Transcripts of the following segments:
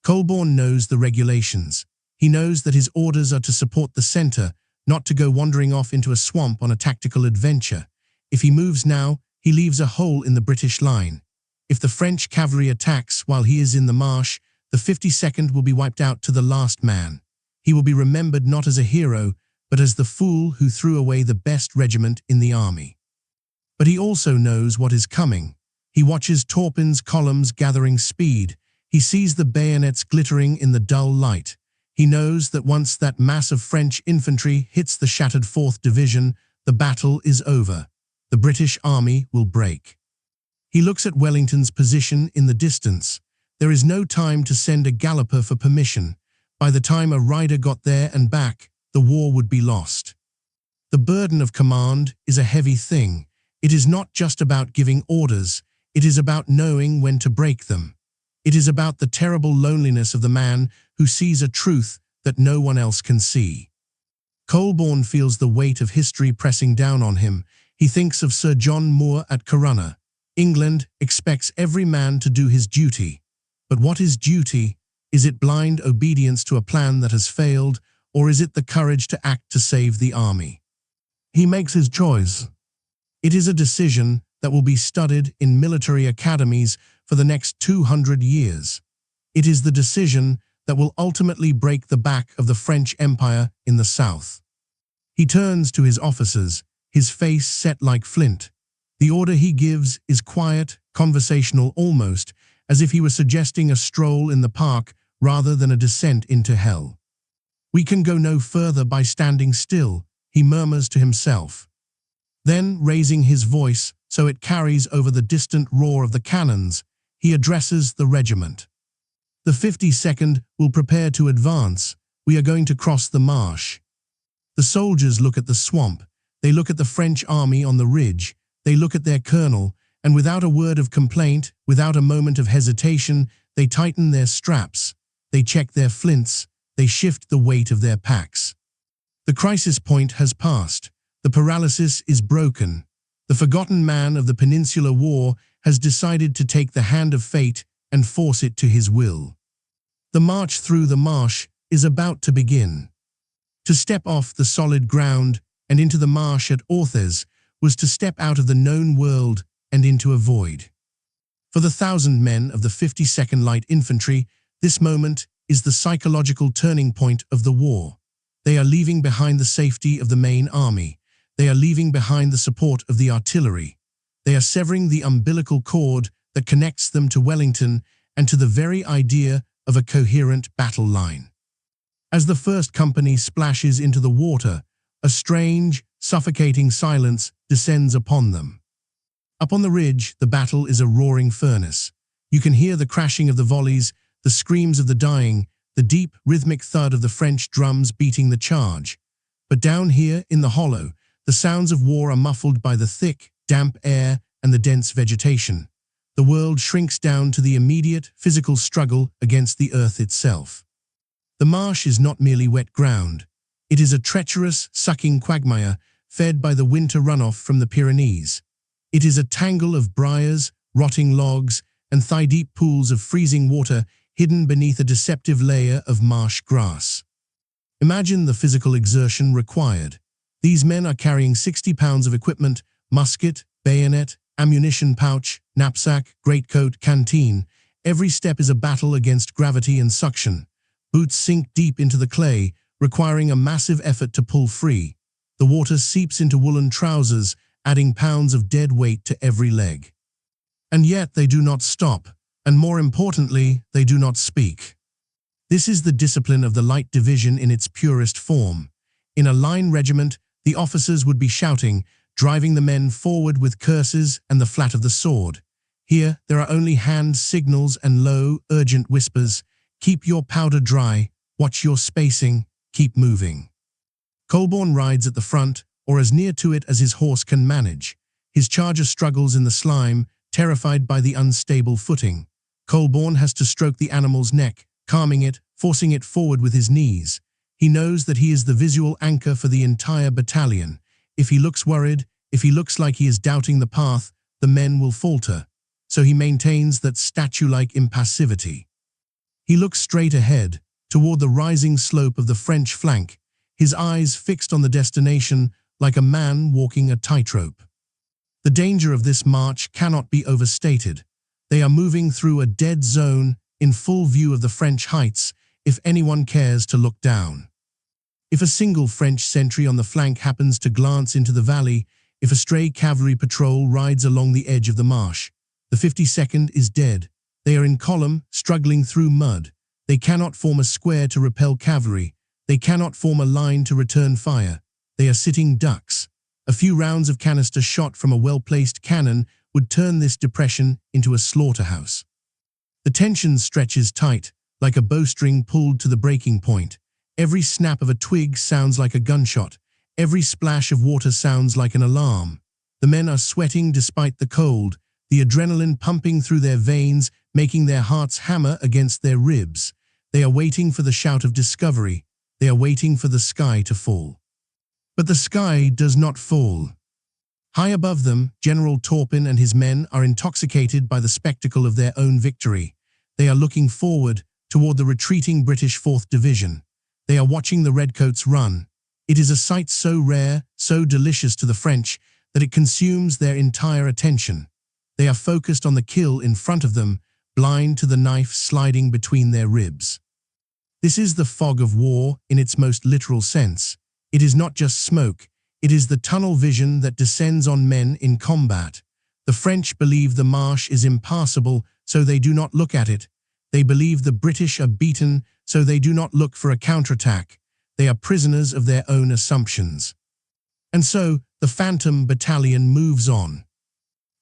Colborne knows the regulations. He knows that his orders are to support the center, not to go wandering off into a swamp on a tactical adventure. If he moves now, he leaves a hole in the British line. If the French cavalry attacks while he is in the marsh, the 52nd will be wiped out to the last man. He will be remembered not as a hero, but as the fool who threw away the best regiment in the army. But he also knows what is coming. He watches Turpin's columns gathering speed. He sees the bayonets glittering in the dull light. He knows that once that mass of French infantry hits the shattered 4th Division, the battle is over. The British army will break. He looks at Wellington's position in the distance. There is no time to send a galloper for permission. By the time a rider got there and back, the war would be lost. The burden of command is a heavy thing. It is not just about giving orders. It is about knowing when to break them. It is about the terrible loneliness of the man who sees a truth that no one else can see. Colborne feels the weight of history pressing down on him. He thinks of Sir John Moore at Corunna. England expects every man to do his duty. But what is duty? Is it blind obedience to a plan that has failed, or is it the courage to act to save the army? He makes his choice. It is a decision that will be studied in military academies for the next 200 years. It is the decision that will ultimately break the back of the French Empire in the south. He turns to his officers, his face set like flint. The order he gives is quiet, conversational almost, as if he were suggesting a stroll in the park rather than a descent into hell. "We can go no further by standing still," he murmurs to himself. Then, raising his voice so it carries over the distant roar of the cannons, he addresses the regiment. "The 52nd will prepare to advance. We are going to cross the marsh." The soldiers look at the swamp. They look at the French army on the ridge. They look at their colonel, and without a word of complaint, without a moment of hesitation, they tighten their straps. They check their flints. They shift the weight of their packs. The crisis point has passed. The paralysis is broken. The forgotten man of the Peninsular War has decided to take the hand of fate and force it to his will. The march through the marsh is about to begin. To step off the solid ground and into the marsh at Orthez was to step out of the known world and into a void. For the 1,000 men of the 52nd Light Infantry, this moment is the psychological turning point of the war. They are leaving behind the safety of the main army. They are leaving behind the support of the artillery. They are severing the umbilical cord that connects them to Wellington and to the very idea of a coherent battle line. As the first company splashes into the water, a strange, suffocating silence descends upon them. Up on the ridge, the battle is a roaring furnace. You can hear the crashing of the volleys, the screams of the dying, the deep, rhythmic thud of the French drums beating the charge. But down here, in the hollow, the sounds of war are muffled by the thick, damp air and the dense vegetation. The world shrinks down to the immediate, physical struggle against the earth itself. The marsh is not merely wet ground. It is a treacherous, sucking quagmire fed by the winter runoff from the Pyrenees. It is a tangle of briars, rotting logs, and thigh-deep pools of freezing water hidden beneath a deceptive layer of marsh grass. Imagine the physical exertion required. These men are carrying 60 pounds of equipment: musket, bayonet, ammunition pouch, knapsack, greatcoat, canteen. Every step is a battle against gravity and suction. Boots sink deep into the clay, requiring a massive effort to pull free. The water seeps into woolen trousers, adding pounds of dead weight to every leg. And yet they do not stop, and more importantly, they do not speak. This is the discipline of the Light Division in its purest form. In a line regiment, the officers would be shouting, driving the men forward with curses and the flat of the sword. Here, there are only hand signals and low, urgent whispers. Keep your powder dry, watch your spacing, keep moving. Colborne rides at the front, or as near to it as his horse can manage. His charger struggles in the slime, terrified by the unstable footing. Colborne has to stroke the animal's neck, calming it, forcing it forward with his knees. He knows that he is the visual anchor for the entire battalion. If he looks worried, if he looks like he is doubting the path, the men will falter. So he maintains that statue-like impassivity. He looks straight ahead, toward the rising slope of the French flank, his eyes fixed on the destination like a man walking a tightrope. The danger of this march cannot be overstated. They are moving through a dead zone in full view of the French heights, if anyone cares to look down. If a single French sentry on the flank happens to glance into the valley, if a stray cavalry patrol rides along the edge of the marsh, the 52nd is dead. They are in column, struggling through mud. They cannot form a square to repel cavalry. They cannot form a line to return fire. They are sitting ducks. A few rounds of canister shot from a well-placed cannon would turn this depression into a slaughterhouse. The tension stretches tight, like a bowstring pulled to the breaking point. Every snap of a twig sounds like a gunshot. Every splash of water sounds like an alarm. The men are sweating despite the cold, the adrenaline pumping through their veins, making their hearts hammer against their ribs. They are waiting for the shout of discovery. They are waiting for the sky to fall. But the sky does not fall. High above them, General Turpin and his men are intoxicated by the spectacle of their own victory. They are looking forward, toward the retreating British 4th Division. They are watching the redcoats run. It is a sight so rare, so delicious to the French, that it consumes their entire attention. They are focused on the kill in front of them, blind to the knife sliding between their ribs. This is the fog of war in its most literal sense. It is not just smoke, it is the tunnel vision that descends on men in combat. The French believe the marsh is impassable, so they do not look at it. They believe the British are beaten, so they do not look for a counterattack. They are prisoners of their own assumptions. And so, the phantom battalion moves on.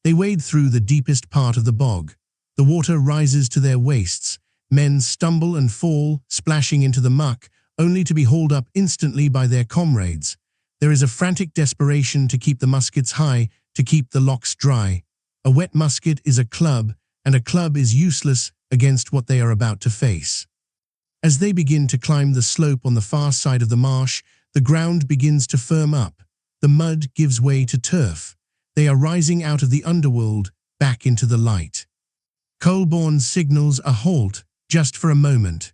They wade through the deepest part of the bog. The water rises to their waists. Men stumble and fall, splashing into the muck, only to be hauled up instantly by their comrades. There is a frantic desperation to keep the muskets high, to keep the locks dry. A wet musket is a club, and a club is useless against what they are about to face. As they begin to climb the slope on the far side of the marsh, the ground begins to firm up. The mud gives way to turf. They are rising out of the underworld, back into the light. Colborne signals a halt, just for a moment.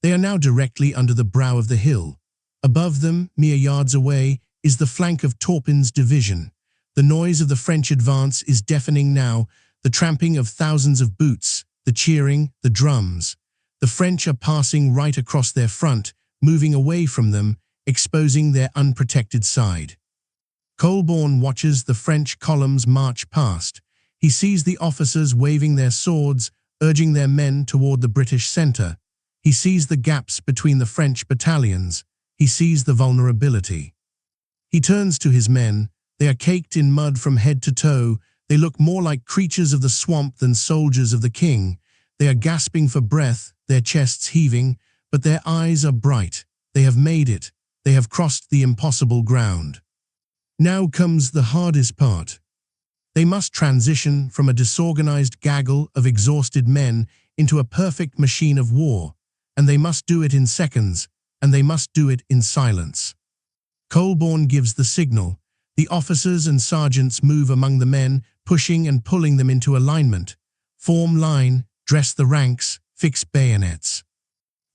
They are now directly under the brow of the hill. Above them, mere yards away, is the flank of Turpin's division. The noise of the French advance is deafening now, the tramping of thousands of boots, the cheering, the drums. The French are passing right across their front, moving away from them, exposing their unprotected side. Colborne watches the French columns march past. He sees the officers waving their swords, urging their men toward the British center. He sees the gaps between the French battalions. He sees the vulnerability. He turns to his men. They are caked in mud from head to toe. They look more like creatures of the swamp than soldiers of the king. They are gasping for breath, their chests heaving, but their eyes are bright. They have made it. They have crossed the impossible ground. Now comes the hardest part. They must transition from a disorganized gaggle of exhausted men into a perfect machine of war, and they must do it in seconds, and they must do it in silence. Colborne gives the signal. The officers and sergeants move among the men, pushing and pulling them into alignment. Form line, dress the ranks, fix bayonets.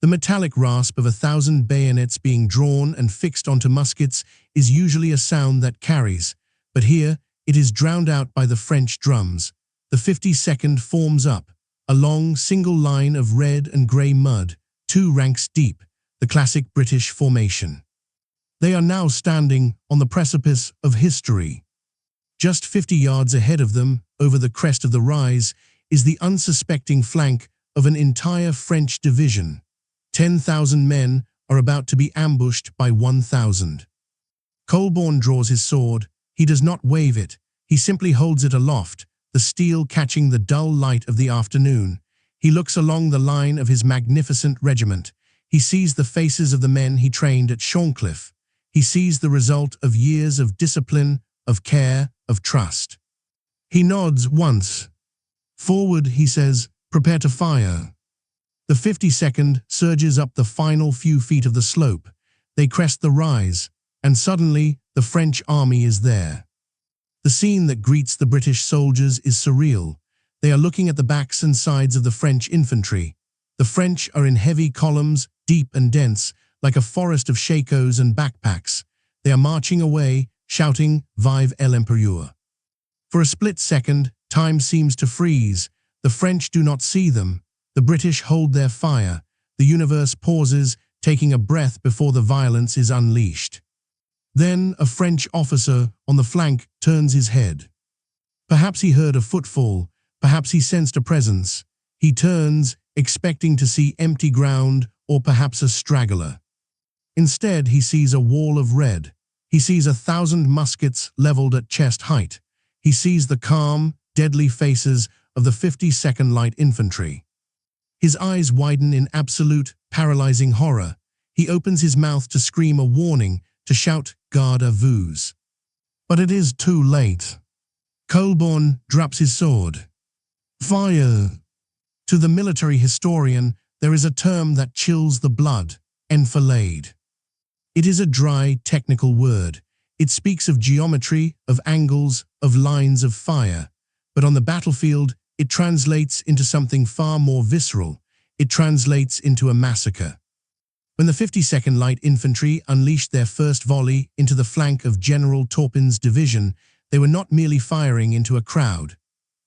The metallic rasp of 1,000 bayonets being drawn and fixed onto muskets is usually a sound that carries, but here it is drowned out by the French drums. The 52nd forms up, a long single line of red and grey mud, 2 ranks deep, the classic British formation. They are now standing on the precipice of history. Just 50 yards ahead of them, over the crest of the rise, is the unsuspecting flank of an entire French division. 10,000 men are about to be ambushed by 1,000. Colborne draws his sword. He does not wave it. He simply holds it aloft, the steel catching the dull light of the afternoon. He looks along the line of his magnificent regiment. He sees the faces of the men he trained at Shorncliffe. He sees the result of years of discipline, of care, of trust. He nods once. Forward, he says, prepare to fire. The 52nd surges up the final few feet of the slope. They crest the rise, and suddenly the French army is there. The scene that greets the British soldiers is surreal. They are looking at the backs and sides of the French infantry. The French are in heavy columns, deep and dense, like a forest of shakos and backpacks. They are marching away, shouting, "Vive l'Empereur." For a split second, time seems to freeze. The French do not see them. The British hold their fire. The universe pauses, taking a breath before the violence is unleashed. Then a French officer on the flank turns his head. Perhaps he heard a footfall. Perhaps he sensed a presence. He turns, expecting to see empty ground or perhaps a straggler. Instead, he sees a wall of red. He sees 1,000 muskets leveled at chest height. He sees the calm, deadly faces of the 52nd Light Infantry. His eyes widen in absolute, paralyzing horror. He opens his mouth to scream a warning, to shout, "Garde à vous." But it is too late. Colborne drops his sword. Fire! To the military historian, there is a term that chills the blood: enfilade. It is a dry, technical word. It speaks of geometry, of angles, of lines of fire. But on the battlefield, it translates into something far more visceral. It translates into a massacre. When the 52nd Light Infantry unleashed their first volley into the flank of General Turpin's division, they were not merely firing into a crowd.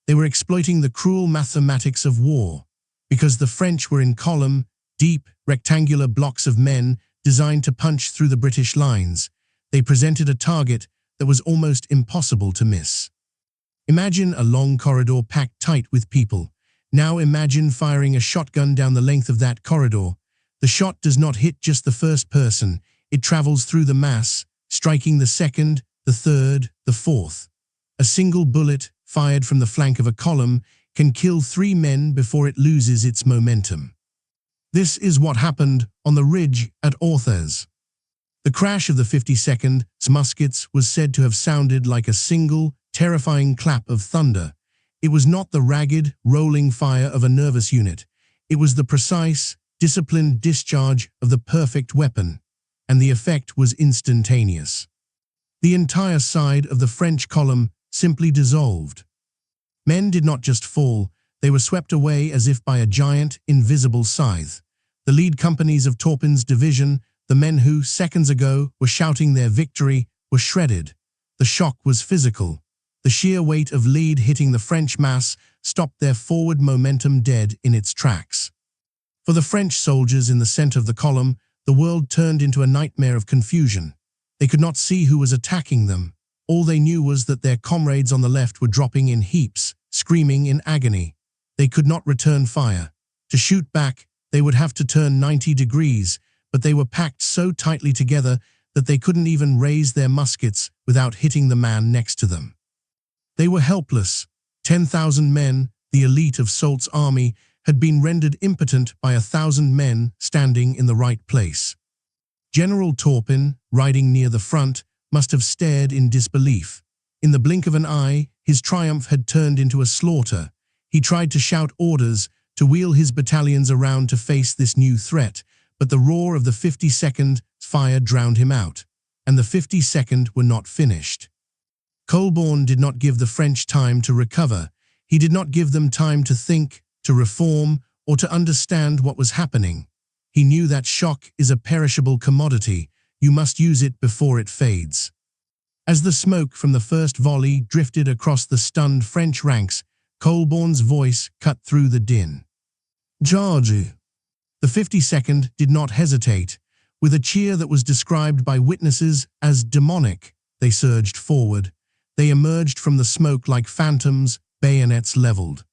They were exploiting the cruel mathematics of war. Because the French were in column, deep, rectangular blocks of men designed to punch through the British lines, they presented a target that was almost impossible to miss. Imagine a long corridor packed tight with people. Now imagine firing a shotgun down the length of that corridor. The shot does not hit just the first person. It travels through the mass, striking the second, the third, the fourth. A single bullet, fired from the flank of a column, can kill 3 men before it loses its momentum. This is what happened on the ridge at Orthez. The crash of the 52nd's muskets was said to have sounded like a single, terrifying clap of thunder. It was not the ragged, rolling fire of a nervous unit. It was the precise, disciplined discharge of the perfect weapon, and the effect was instantaneous. The entire side of the French column simply dissolved. Men did not just fall, they were swept away as if by a giant, invisible scythe. The lead companies of Turpin's division, the men who, seconds ago, were shouting their victory, were shredded. The shock was physical. The sheer weight of lead hitting the French mass stopped their forward momentum dead in its tracks. For the French soldiers in the center of the column, the world turned into a nightmare of confusion. They could not see who was attacking them. All they knew was that their comrades on the left were dropping in heaps, screaming in agony. They could not return fire. To shoot back, they would have to turn 90 degrees, but they were packed so tightly together that they couldn't even raise their muskets without hitting the man next to them. They were helpless. 10,000 men, the elite of Soult's army, had been rendered impotent by 1,000 men standing in the right place. General Turpin, riding near the front, must have stared in disbelief. In the blink of an eye, his triumph had turned into a slaughter. He tried to shout orders, to wheel his battalions around to face this new threat, but the roar of the 52nd fire drowned him out, and the 52nd were not finished. Colborne did not give the French time to recover. He did not give them time to think, to reform, or to understand what was happening. He knew that shock is a perishable commodity. You must use it before it fades. As the smoke from the first volley drifted across the stunned French ranks, Colborne's voice cut through the din. "Charge!" The 52nd did not hesitate. With a cheer that was described by witnesses as demonic, they surged forward. They emerged from the smoke like phantoms, bayonets leveled.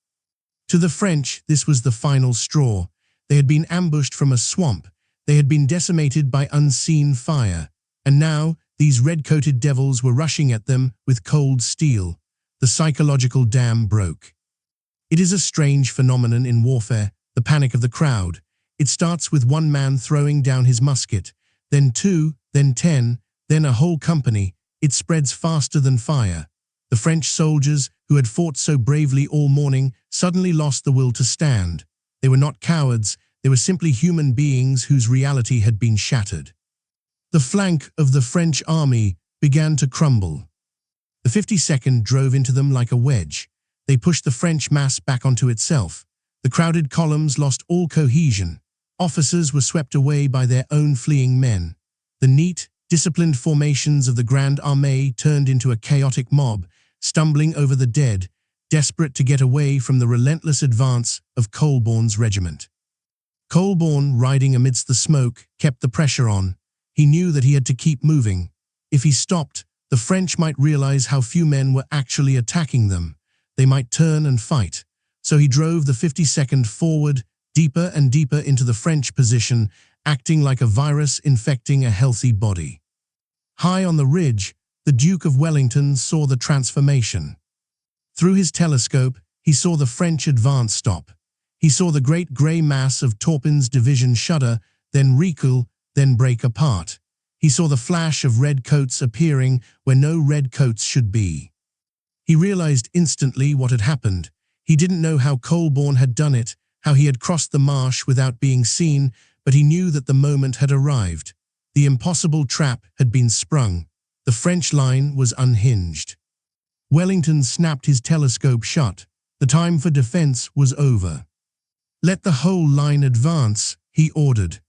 To the French, this was the final straw. They had been ambushed from a swamp. They had been decimated by unseen fire. And now, these red-coated devils were rushing at them with cold steel. The psychological dam broke. It is a strange phenomenon in warfare, the panic of the crowd. It starts with one man throwing down his musket, then 2, then 10, then a whole company. It spreads faster than fire. The French soldiers, who had fought so bravely all morning, suddenly lost the will to stand. They were not cowards, they were simply human beings whose reality had been shattered. The flank of the French army began to crumble. The 52nd drove into them like a wedge. They pushed the French mass back onto itself. The crowded columns lost all cohesion. Officers were swept away by their own fleeing men. The neat, disciplined formations of the Grand Armée turned into a chaotic mob, stumbling over the dead, desperate to get away from the relentless advance of Colborne's regiment. Colborne, riding amidst the smoke, kept the pressure on. He knew that he had to keep moving. If he stopped, the French might realize how few men were actually attacking them. They might turn and fight. So he drove the 52nd forward, deeper and deeper into the French position, acting like a virus infecting a healthy body. High on the ridge, the Duke of Wellington saw the transformation. Through his telescope, he saw the French advance stop. He saw the great grey mass of Turpin's division shudder, then recoil, then break apart. He saw the flash of red coats appearing where no red coats should be. He realized instantly what had happened. He didn't know how Colborne had done it, how he had crossed the marsh without being seen, but he knew that the moment had arrived. The impossible trap had been sprung. The French line was unhinged. Wellington snapped his telescope shut. The time for defense was over. "Let the whole line advance," he ordered.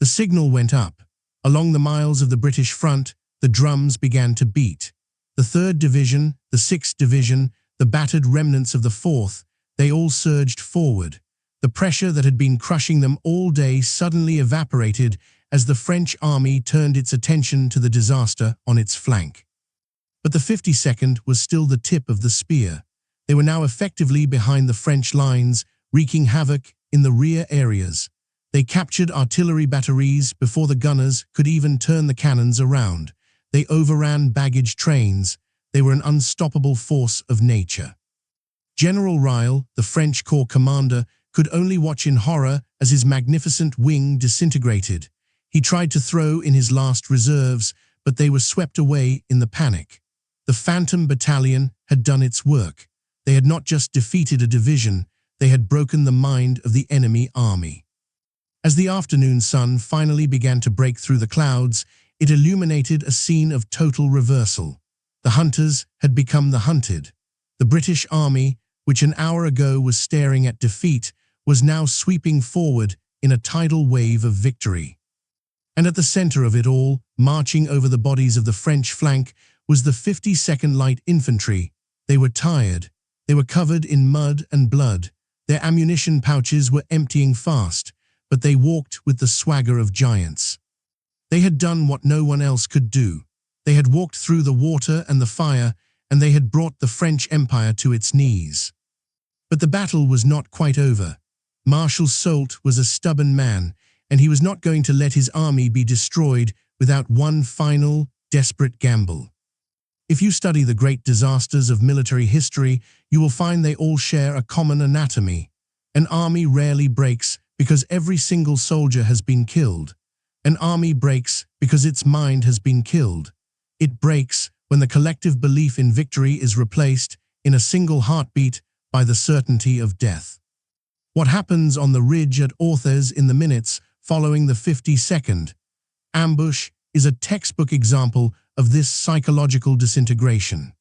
The signal went up. Along the miles of the British front, the drums began to beat. The 3rd Division, the 6th Division, the battered remnants of the 4th, they all surged forward. The pressure that had been crushing them all day suddenly evaporated as the French army turned its attention to the disaster on its flank. But the 52nd was still the tip of the spear. They were now effectively behind the French lines, wreaking havoc in the rear areas. They captured artillery batteries before the gunners could even turn the cannons around. They overran baggage trains. They were an unstoppable force of nature. General Reille, the French corps commander, could only watch in horror as his magnificent wing disintegrated. He tried to throw in his last reserves, but they were swept away in the panic. The Phantom Battalion had done its work. They had not just defeated a division, they had broken the mind of the enemy army. As the afternoon sun finally began to break through the clouds, it illuminated a scene of total reversal. The hunters had become the hunted. The British army, which an hour ago was staring at defeat, was now sweeping forward in a tidal wave of victory. And at the center of it all, marching over the bodies of the French flank, was the 52nd Light Infantry. They were tired. They were covered in mud and blood. Their ammunition pouches were emptying fast, but they walked with the swagger of giants. They had done what no one else could do. They had walked through the water and the fire, and they had brought the French Empire to its knees. But the battle was not quite over. Marshal Soult was a stubborn man, and he was not going to let his army be destroyed without one final, desperate gamble. If you study the great disasters of military history, you will find they all share a common anatomy. An army rarely breaks because every single soldier has been killed. An army breaks because its mind has been killed. It breaks when the collective belief in victory is replaced, in a single heartbeat, by the certainty of death. What happens on the ridge at Orthez in the minutes following the 52nd ambush is a textbook example of this psychological disintegration.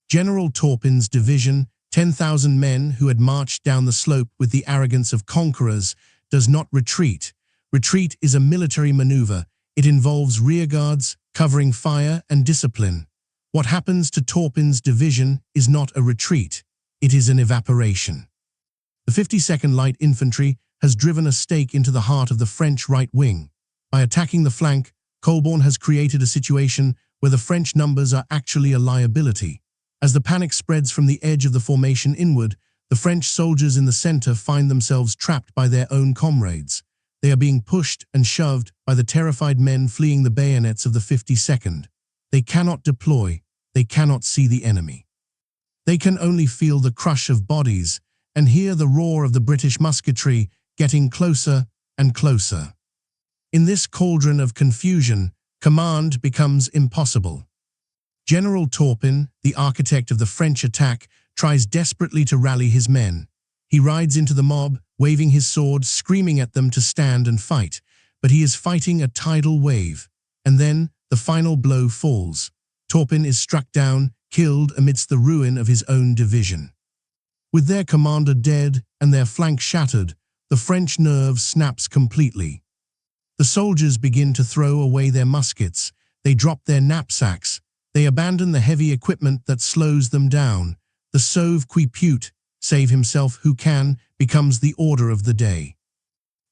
General Turpin's division, 10,000 men who had marched down the slope with the arrogance of conquerors, does not retreat. Retreat is a military maneuver. It involves rearguards, covering fire, and discipline. What happens to Turpin's division is not a retreat. It is an evaporation. The 52nd Light Infantry has driven a stake into the heart of the French right wing. By attacking the flank, Colborne has created a situation where the French numbers are actually a liability. As the panic spreads from the edge of the formation inward, the French soldiers in the center find themselves trapped by their own comrades. They are being pushed and shoved by the terrified men fleeing the bayonets of the 52nd. They cannot deploy. They cannot see the enemy. They can only feel the crush of bodies and hear the roar of the British musketry getting closer and closer. In this cauldron of confusion, command becomes impossible. General Turpin, the architect of the French attack, tries desperately to rally his men. He rides into the mob, waving his sword, screaming at them to stand and fight, but he is fighting a tidal wave. And then the final blow falls. Turpin is struck down, killed amidst the ruin of his own division. With their commander dead and their flank shattered, the French nerve snaps completely. The soldiers begin to throw away their muskets, they drop their knapsacks, they abandon the heavy equipment that slows them down. The sauve qui peut, save himself who can, becomes the order of the day.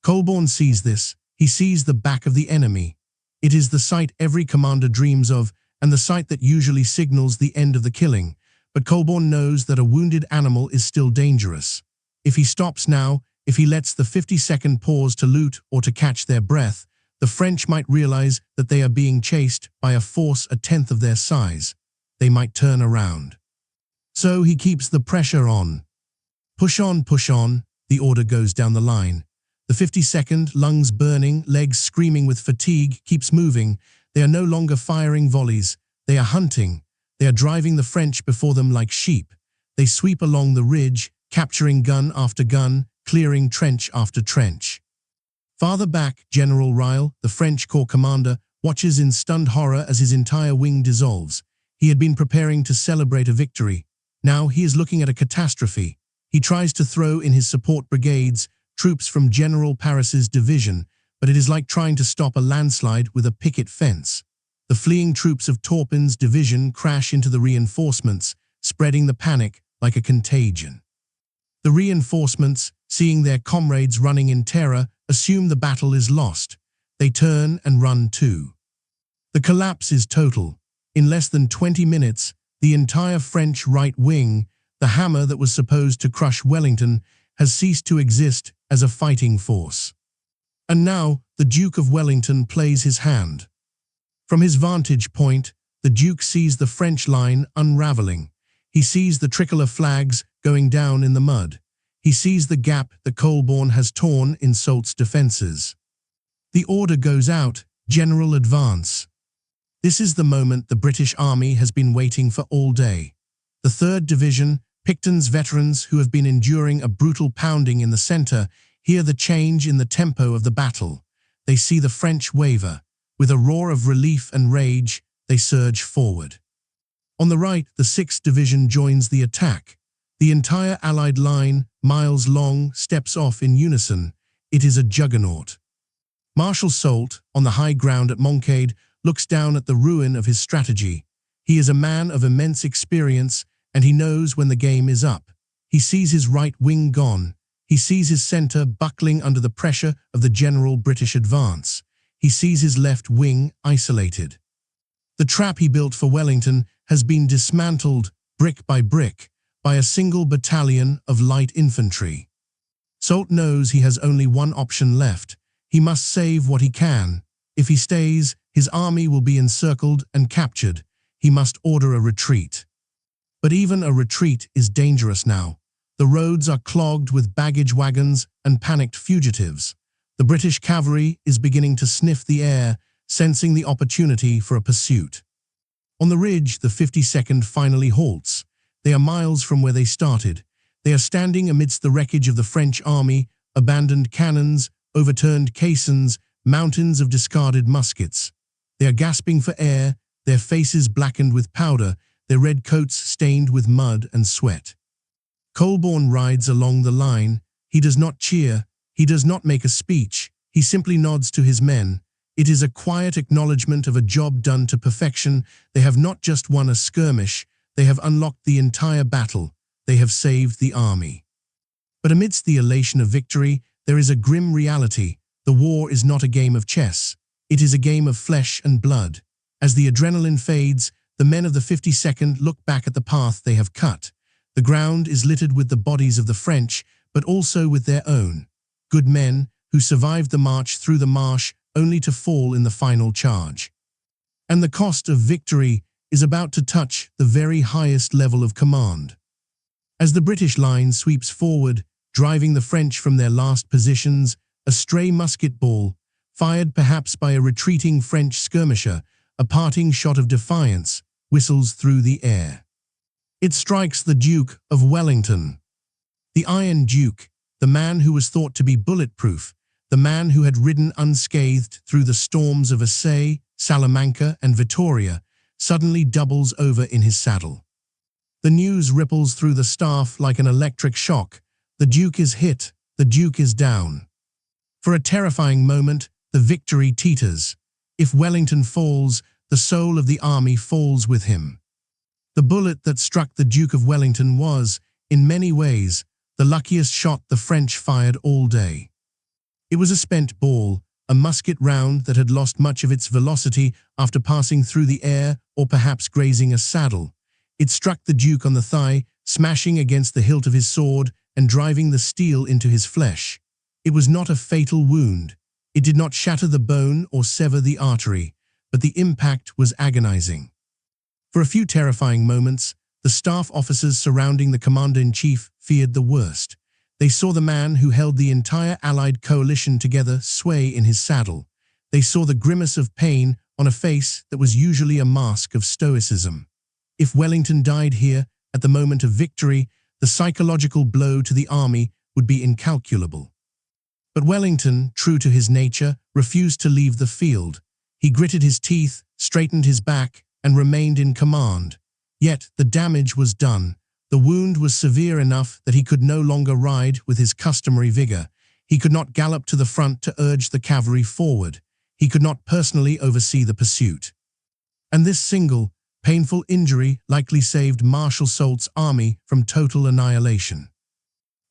Colborne sees this, he sees the back of the enemy. It is the sight every commander dreams of, and the sight that usually signals the end of the killing. But Colborne knows that a wounded animal is still dangerous. If he stops now, if he lets the 50-second pause to loot or to catch their breath, the French might realize that they are being chased by a force a tenth of their size. They might turn around. So he keeps the pressure on. Push on, the order goes down the line. The 52nd, lungs burning, legs screaming with fatigue, keeps moving. They are no longer firing volleys. They are hunting. They are driving the French before them like sheep. They sweep along the ridge, capturing gun after gun, clearing trench after trench. Farther back, General Ryle, the French corps commander, watches in stunned horror as his entire wing dissolves. He had been preparing to celebrate a victory. Now he is looking at a catastrophe. He tries to throw in his support brigades, troops from General Paris's division, but it is like trying to stop a landslide with a picket fence. The fleeing troops of Turpin's division crash into the reinforcements, spreading the panic like a contagion. The reinforcements, seeing their comrades running in terror, assume the battle is lost. They turn and run too. The collapse is total. In less than 20 minutes, the entire French right wing, the hammer that was supposed to crush Wellington, has ceased to exist as a fighting force. And now, the Duke of Wellington plays his hand. From his vantage point, the Duke sees the French line unraveling. He sees the trickle of flags going down in the mud. He sees the gap that Colborne has torn in Soult's defences. The order goes out, General Advance. This is the moment the British Army has been waiting for all day. The 3rd Division, Picton's veterans who have been enduring a brutal pounding in the centre, hear the change in the tempo of the battle. They see the French waver. With a roar of relief and rage, they surge forward. On the right, the 6th Division joins the attack. The entire Allied line, miles long, steps off in unison. It is a juggernaut. Marshal Soult, on the high ground at Moncade, looks down at the ruin of his strategy. He is a man of immense experience, and he knows when the game is up. He sees his right wing gone. He sees his centre buckling under the pressure of the general British advance. He sees his left wing isolated. The trap he built for Wellington has been dismantled, brick by a single battalion of light infantry. Soult knows he has only one option left. He must save what he can. If he stays, his army will be encircled and captured. He must order a retreat. But even a retreat is dangerous now. The roads are clogged with baggage wagons and panicked fugitives. The British cavalry is beginning to sniff the air, sensing the opportunity for a pursuit. On the ridge, the 52nd finally halts. They are miles from where they started. They are standing amidst the wreckage of the French army, abandoned cannons, overturned caissons, mountains of discarded muskets. They are gasping for air, their faces blackened with powder, their red coats stained with mud and sweat. Colborne rides along the line. He does not cheer. He does not make a speech. He simply nods to his men. It is a quiet acknowledgement of a job done to perfection. They have not just won a skirmish. They have unlocked the entire battle. They have saved the army. But amidst the elation of victory, there is a grim reality. The war is not a game of chess. It is a game of flesh and blood. As the adrenaline fades, the men of the 52nd look back at the path they have cut. The ground is littered with the bodies of the French, but also with their own. Good men who survived the march through the marsh only to fall in the final charge. And the cost of victory is about to touch the very highest level of command. As the British line sweeps forward, driving the French from their last positions, a stray musket ball, fired perhaps by a retreating French skirmisher, a parting shot of defiance, whistles through the air. It strikes the Duke of Wellington. The Iron Duke, the man who was thought to be bulletproof, the man who had ridden unscathed through the storms of Assaye, Salamanca and Vitoria, suddenly doubles over in his saddle. The news ripples through the staff like an electric shock. The Duke is hit. The Duke is down. For a terrifying moment, the victory teeters. If Wellington falls, the soul of the army falls with him. The bullet that struck the Duke of Wellington was, in many ways, the luckiest shot the French fired all day. It was a spent ball, a musket round that had lost much of its velocity after passing through the air or perhaps grazing a saddle. It struck the Duke on the thigh, smashing against the hilt of his sword and driving the steel into his flesh. It was not a fatal wound. It did not shatter the bone or sever the artery, but the impact was agonizing. For a few terrifying moments, the staff officers surrounding the commander-in-chief feared the worst. They saw the man who held the entire Allied coalition together sway in his saddle. They saw the grimace of pain on a face that was usually a mask of stoicism. If Wellington died here, at the moment of victory, the psychological blow to the army would be incalculable. But Wellington, true to his nature, refused to leave the field. He gritted his teeth, straightened his back, and remained in command. Yet the damage was done. The wound was severe enough that he could no longer ride with his customary vigor. He could not gallop to the front to urge the cavalry forward. He could not personally oversee the pursuit. And this single, painful injury likely saved Marshal Soult's army from total annihilation.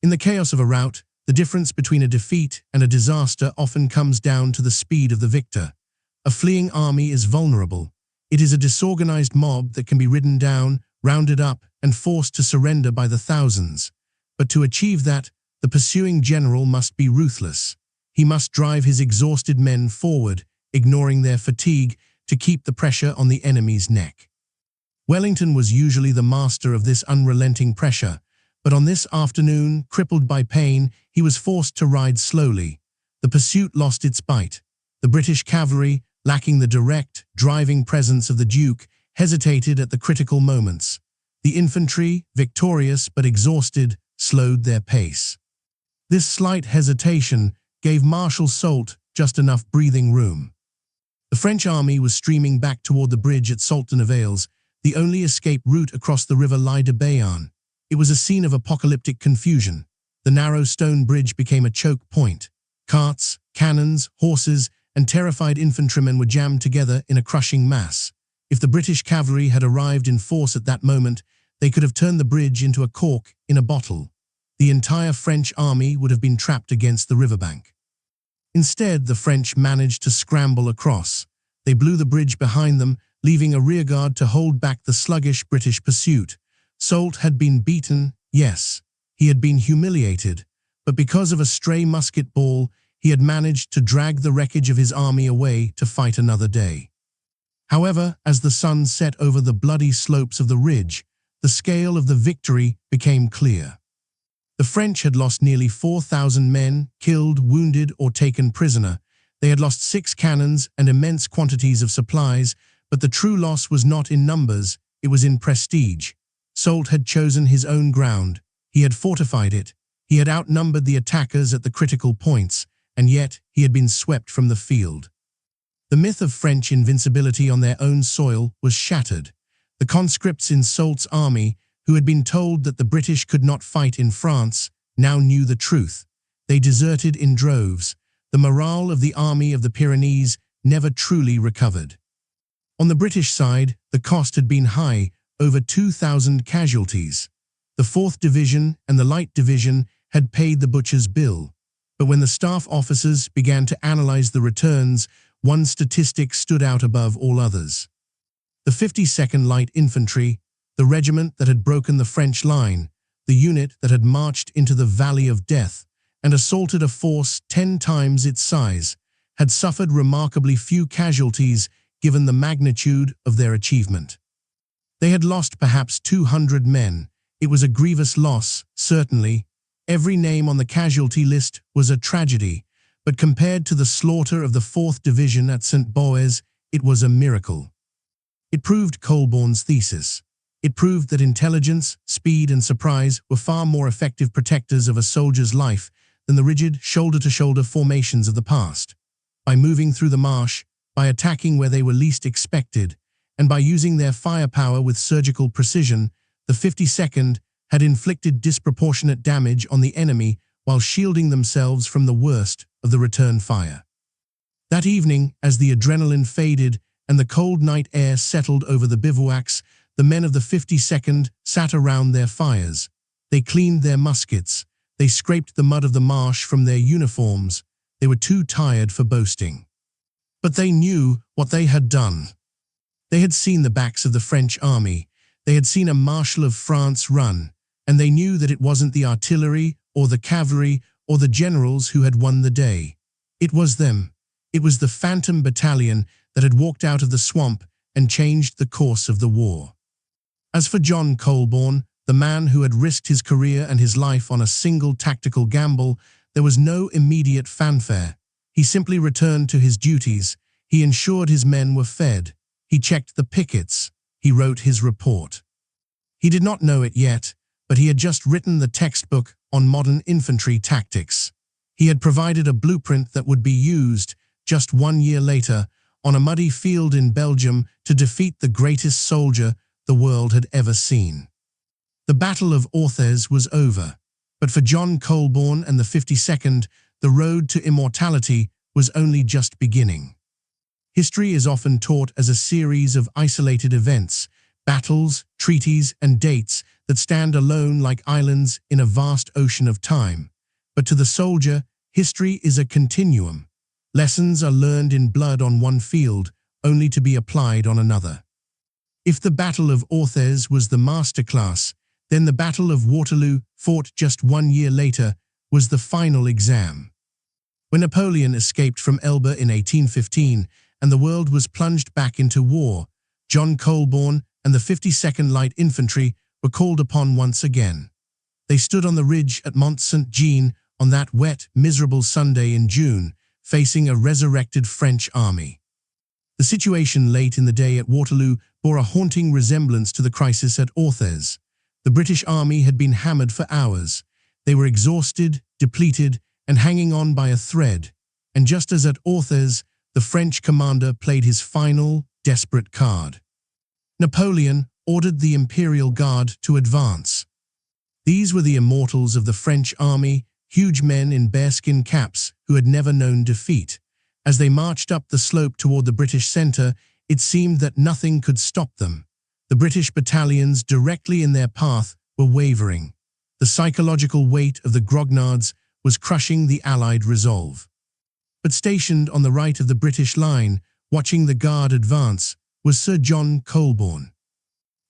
In the chaos of a rout, the difference between a defeat and a disaster often comes down to the speed of the victor. A fleeing army is vulnerable. It is a disorganized mob that can be ridden down, rounded up, and forced to surrender by the thousands. But to achieve that, the pursuing general must be ruthless. He must drive his exhausted men forward, ignoring their fatigue, to keep the pressure on the enemy's neck. Wellington was usually the master of this unrelenting pressure, but on this afternoon, crippled by pain, he was forced to ride slowly. The pursuit lost its bite. The British cavalry, lacking the direct, driving presence of the Duke, hesitated at the critical moments. The infantry, victorious but exhausted, slowed their pace. This slight hesitation gave Marshal Soult just enough breathing room. The French army was streaming back toward the bridge at Sault-de-Nevers, the only escape route across the river Disobeying. It was a scene of apocalyptic confusion. The narrow stone bridge became a choke point. Carts, cannons, horses, and terrified infantrymen were jammed together in a crushing mass. If the British cavalry had arrived in force at that moment, they could have turned the bridge into a cork in a bottle. The entire French army would have been trapped against the riverbank. Instead, the French managed to scramble across. They blew the bridge behind them, leaving a rearguard to hold back the sluggish British pursuit. Soult had been beaten, yes. He had been humiliated, but because of a stray musket ball, he had managed to drag the wreckage of his army away to fight another day. However, as the sun set over the bloody slopes of the ridge, the scale of the victory became clear. The French had lost nearly 4,000 men, killed, wounded, or taken prisoner. They had lost 6 cannons and immense quantities of supplies, but the true loss was not in numbers, it was in prestige. Soult had chosen his own ground. He had fortified it. He had outnumbered the attackers at the critical points, and yet he had been swept from the field. The myth of French invincibility on their own soil was shattered. The conscripts in Soult's army, who had been told that the British could not fight in France, now knew the truth. They deserted in droves. The morale of the army of the Pyrenees never truly recovered. On the British side, the cost had been high, over 2,000 casualties. The 4th Division and the Light Division had paid the butcher's bill. But when the staff officers began to analyze the returns, one statistic stood out above all others. The 52nd Light Infantry, the regiment that had broken the French line, the unit that had marched into the Valley of Death and assaulted a force 10 times its size, had suffered remarkably few casualties given the magnitude of their achievement. They had lost perhaps 200 men. It was a grievous loss, certainly. Every name on the casualty list was a tragedy, but compared to the slaughter of the 4th Division at St. Boaz, it was a miracle. It proved Colborne's thesis. It proved that intelligence, speed, and surprise were far more effective protectors of a soldier's life than the rigid, shoulder-to-shoulder formations of the past. By moving through the marsh, by attacking where they were least expected, and by using their firepower with surgical precision, the 52nd had inflicted disproportionate damage on the enemy while shielding themselves from the worst of the return fire. That evening, as the adrenaline faded and the cold night air settled over the bivouacs, the men of the 52nd sat around their fires. They cleaned their muskets. They scraped the mud of the marsh from their uniforms. They were too tired for boasting. But they knew what they had done. They had seen the backs of the French army. They had seen a Marshal of France run, and they knew that it wasn't the artillery or the cavalry or the generals who had won the day. It was them. It was the phantom battalion that had walked out of the swamp and changed the course of the war. As for John Colborne, the man who had risked his career and his life on a single tactical gamble, there was no immediate fanfare. He simply returned to his duties. He ensured his men were fed. He checked the pickets. He wrote his report. He did not know it yet, but he had just written the textbook on modern infantry tactics. He had provided a blueprint that would be used, just 1 year later, on a muddy field in Belgium to defeat the greatest soldier the world had ever seen. The Battle of Orthez was over, but for John Colborne and the 52nd, the road to immortality was only just beginning. History is often taught as a series of isolated events, battles, treaties, and dates that stand alone like islands in a vast ocean of time. But to the soldier, history is a continuum. Lessons are learned in blood on one field, only to be applied on another. If the Battle of Orthez was the masterclass, then the Battle of Waterloo, fought just 1 year later, was the final exam. When Napoleon escaped from Elba in 1815 and the world was plunged back into war, John Colborne and the 52nd Light Infantry were called upon once again. They stood on the ridge at Mont Saint-Jean on that wet, miserable Sunday in June, facing a resurrected French army. The situation late in the day at Waterloo bore a haunting resemblance to the crisis at Orthez. The British army had been hammered for hours. They were exhausted, depleted, and hanging on by a thread. And just as at Orthez, the French commander played his final, desperate card. Napoleon ordered the Imperial Guard to advance. These were the immortals of the French army, huge men in bearskin caps who had never known defeat. As they marched up the slope toward the British centre, it seemed that nothing could stop them. The British battalions directly in their path were wavering. The psychological weight of the grognards was crushing the Allied resolve. But stationed on the right of the British line, watching the Guard advance, was Sir John Colborne.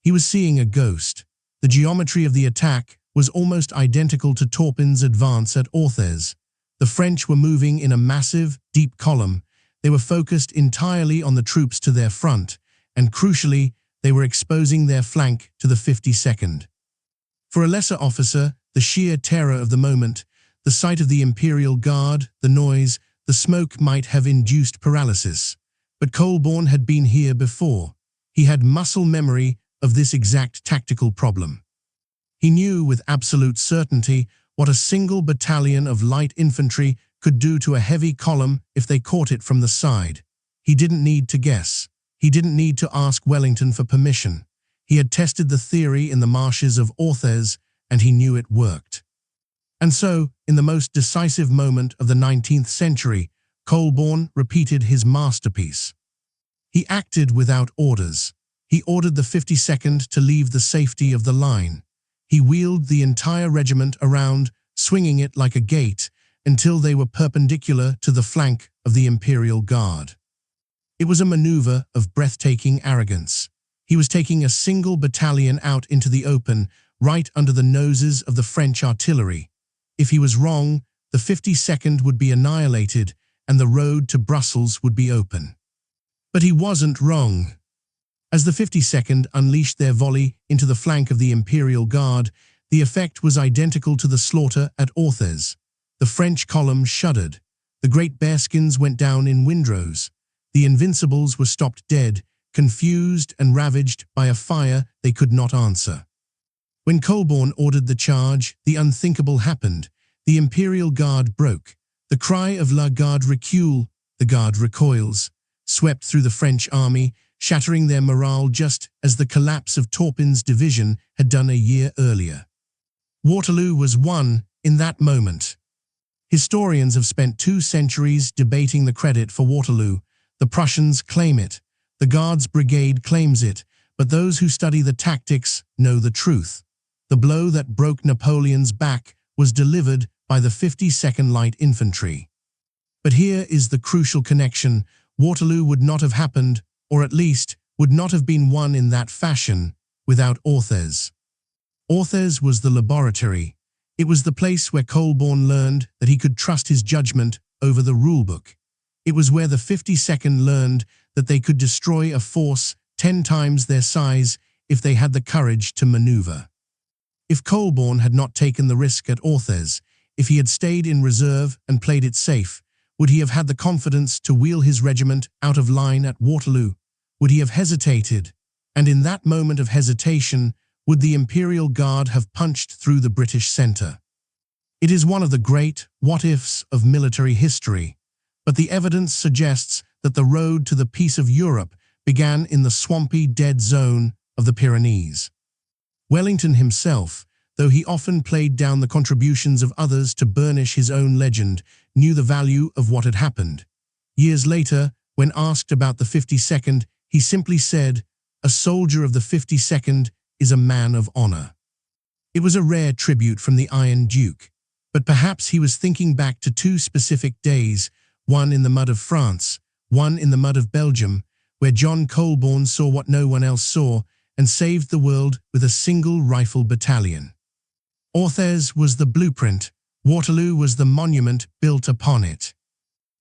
He was seeing a ghost. The geometry of the attack was almost identical to Turpin's advance at Orthez. The French were moving in a massive, deep column. They were focused entirely on the troops to their front, and crucially, they were exposing their flank to the 52nd. For a lesser officer, the sheer terror of the moment, the sight of the Imperial Guard, the noise, the smoke might have induced paralysis. But Colborne had been here before. He had muscle memory of this exact tactical problem. He knew with absolute certainty what a single battalion of light infantry could do to a heavy column if they caught it from the side. He didn't need to guess. He didn't need to ask Wellington for permission. He had tested the theory in the marshes of Orthez, and he knew it worked. And so, in the most decisive moment of the 19th century, Colborne repeated his masterpiece. He acted without orders. He ordered the 52nd to leave the safety of the line. He wheeled the entire regiment around, swinging it like a gate, until they were perpendicular to the flank of the Imperial Guard. It was a maneuver of breathtaking arrogance. He was taking a single battalion out into the open, right under the noses of the French artillery. If he was wrong, the 52nd would be annihilated, and the road to Brussels would be open. But he wasn't wrong. As the 52nd unleashed their volley into the flank of the Imperial Guard, the effect was identical to the slaughter at Orthez. The French column shuddered. The great bearskins went down in windrows. The Invincibles were stopped dead, confused and ravaged by a fire they could not answer. When Colborne ordered the charge, the unthinkable happened. The Imperial Guard broke. The cry of La Garde recule, the Guard recoils, swept through the French army, shattering their morale just as the collapse of Turpin's division had done a year earlier. Waterloo was won in that moment. Historians have spent 2 centuries debating the credit for Waterloo. The Prussians claim it, the Guards Brigade claims it, but those who study the tactics know the truth. The blow that broke Napoleon's back was delivered by the 52nd Light Infantry. But here is the crucial connection. Waterloo would not have happened, or at least would not have been won in that fashion, without Orthez. Orthez was the laboratory. It was the place where Colborne learned that he could trust his judgment over the rulebook. It was where the 52nd learned that they could destroy a force 10 times their size if they had the courage to maneuver. If Colborne had not taken the risk at Orthez, if he had stayed in reserve and played it safe, would he have had the confidence to wheel his regiment out of line at Waterloo? Would he have hesitated? And in that moment of hesitation, would the Imperial Guard have punched through the British centre? It is one of the great what-ifs of military history, but the evidence suggests that the road to the peace of Europe began in the swampy, dead zone of the Pyrenees. Wellington himself, though he often played down the contributions of others to burnish his own legend, knew the value of what had happened. Years later, when asked about the 52nd, he simply said, "A soldier of the 52nd is a man of honor." It was a rare tribute from the Iron Duke, but perhaps he was thinking back to 2 specific days, one in the mud of France, one in the mud of Belgium, where John Colborne saw what no one else saw and saved the world with a single rifle battalion. Orthez was the blueprint, Waterloo was the monument built upon it.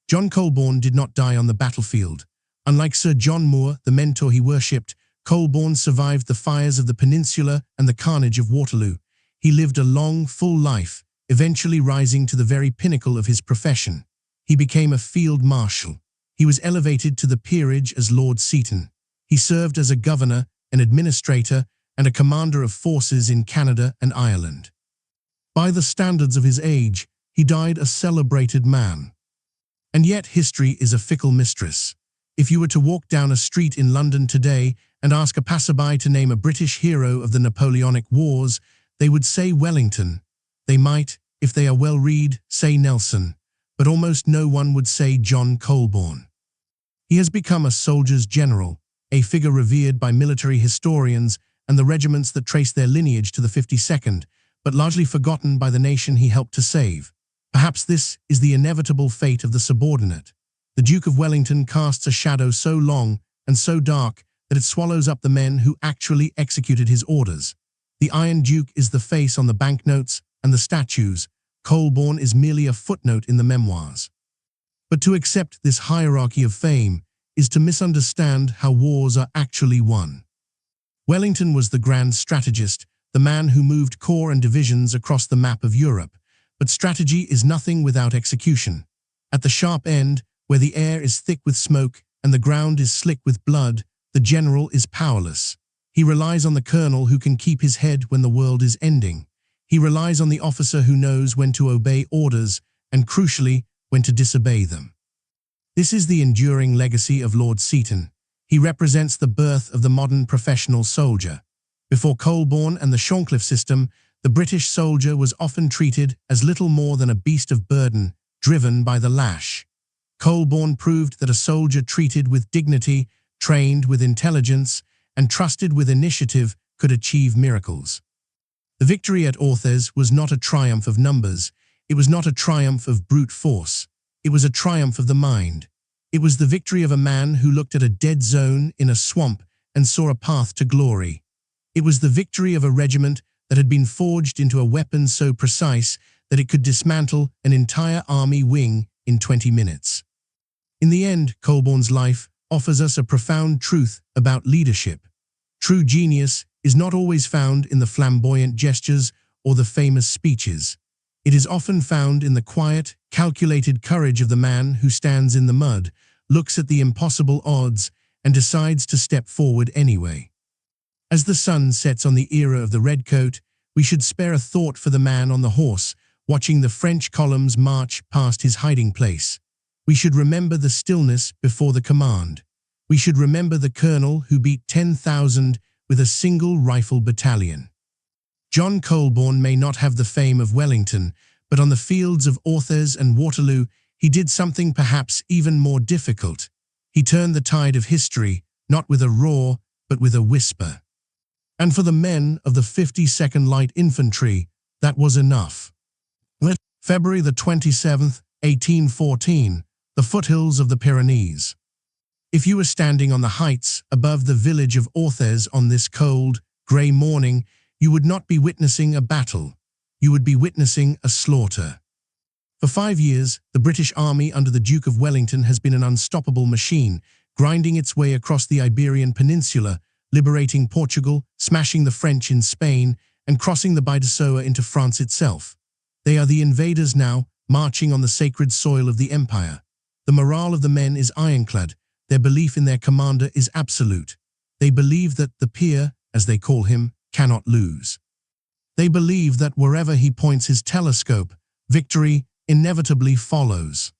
John Colborne did not die on the battlefield. Unlike Sir John Moore, the mentor he worshipped, Colborne survived the fires of the Peninsula and the carnage of Waterloo. He lived a long, full life, eventually rising to the very pinnacle of his profession. He became a field marshal. He was elevated to the peerage as Lord Seaton. He served as a governor, an administrator, and a commander of forces in Canada and Ireland. By the standards of his age, he died a celebrated man. And yet history is a fickle mistress. If you were to walk down a street in London today and ask a passerby to name a British hero of the Napoleonic Wars, they would say Wellington. They might, if they are well-read, say Nelson, but almost no one would say John Colborne. He has become a soldier's general, a figure revered by military historians and the regiments that trace their lineage to the 52nd, but largely forgotten by the nation he helped to save. Perhaps this is the inevitable fate of the subordinate. The Duke of Wellington casts a shadow so long and so dark that it swallows up the men who actually executed his orders. The Iron Duke is the face on the banknotes and the statues. Colborne is merely a footnote in the memoirs. But to accept this hierarchy of fame is to misunderstand how wars are actually won. Wellington was the grand strategist, the man who moved corps and divisions across the map of Europe. But strategy is nothing without execution. At the sharp end, where the air is thick with smoke and the ground is slick with blood, the general is powerless. He relies on the colonel who can keep his head when the world is ending. He relies on the officer who knows when to obey orders and, crucially, when to disobey them. This is the enduring legacy of Lord Seaton. He represents the birth of the modern professional soldier. Before Colborne and the Shorncliffe system, the British soldier was often treated as little more than a beast of burden, driven by the lash. Colborne proved that a soldier treated with dignity, trained with intelligence, and trusted with initiative could achieve miracles. The victory at Orthez was not a triumph of numbers. It was not a triumph of brute force. It was a triumph of the mind. It was the victory of a man who looked at a dead zone in a swamp and saw a path to glory. It was the victory of a regiment that had been forged into a weapon so precise that it could dismantle an entire army wing in 20 minutes. In the end, Colborne's life offers us a profound truth about leadership. True genius is not always found in the flamboyant gestures or the famous speeches. It is often found in the quiet, calculated courage of the man who stands in the mud, looks at the impossible odds, and decides to step forward anyway. As the sun sets on the era of the redcoat, we should spare a thought for the man on the horse, watching the French columns march past his hiding place. We should remember the stillness before the command. We should remember the colonel who beat 10,000 with a single rifle battalion. John Colborne may not have the fame of Wellington, but on the fields of Orthez and Waterloo, he did something perhaps even more difficult. He turned the tide of history, not with a roar, but with a whisper. And for the men of the 52nd Light Infantry, that was enough. February the 27th, 1814, the foothills of the Pyrenees. If you were standing on the heights above the village of Orthez on this cold, grey morning, you would not be witnessing a battle. You would be witnessing a slaughter. For 5 years, the British Army under the Duke of Wellington has been an unstoppable machine, grinding its way across the Iberian Peninsula, liberating Portugal, smashing the French in Spain, and crossing the Bidassoa into France itself. They are the invaders now, marching on the sacred soil of the empire. The morale of the men is ironclad. Their belief in their commander is absolute. They believe that the peer, as they call him, cannot lose. They believe that wherever he points his telescope, victory inevitably follows.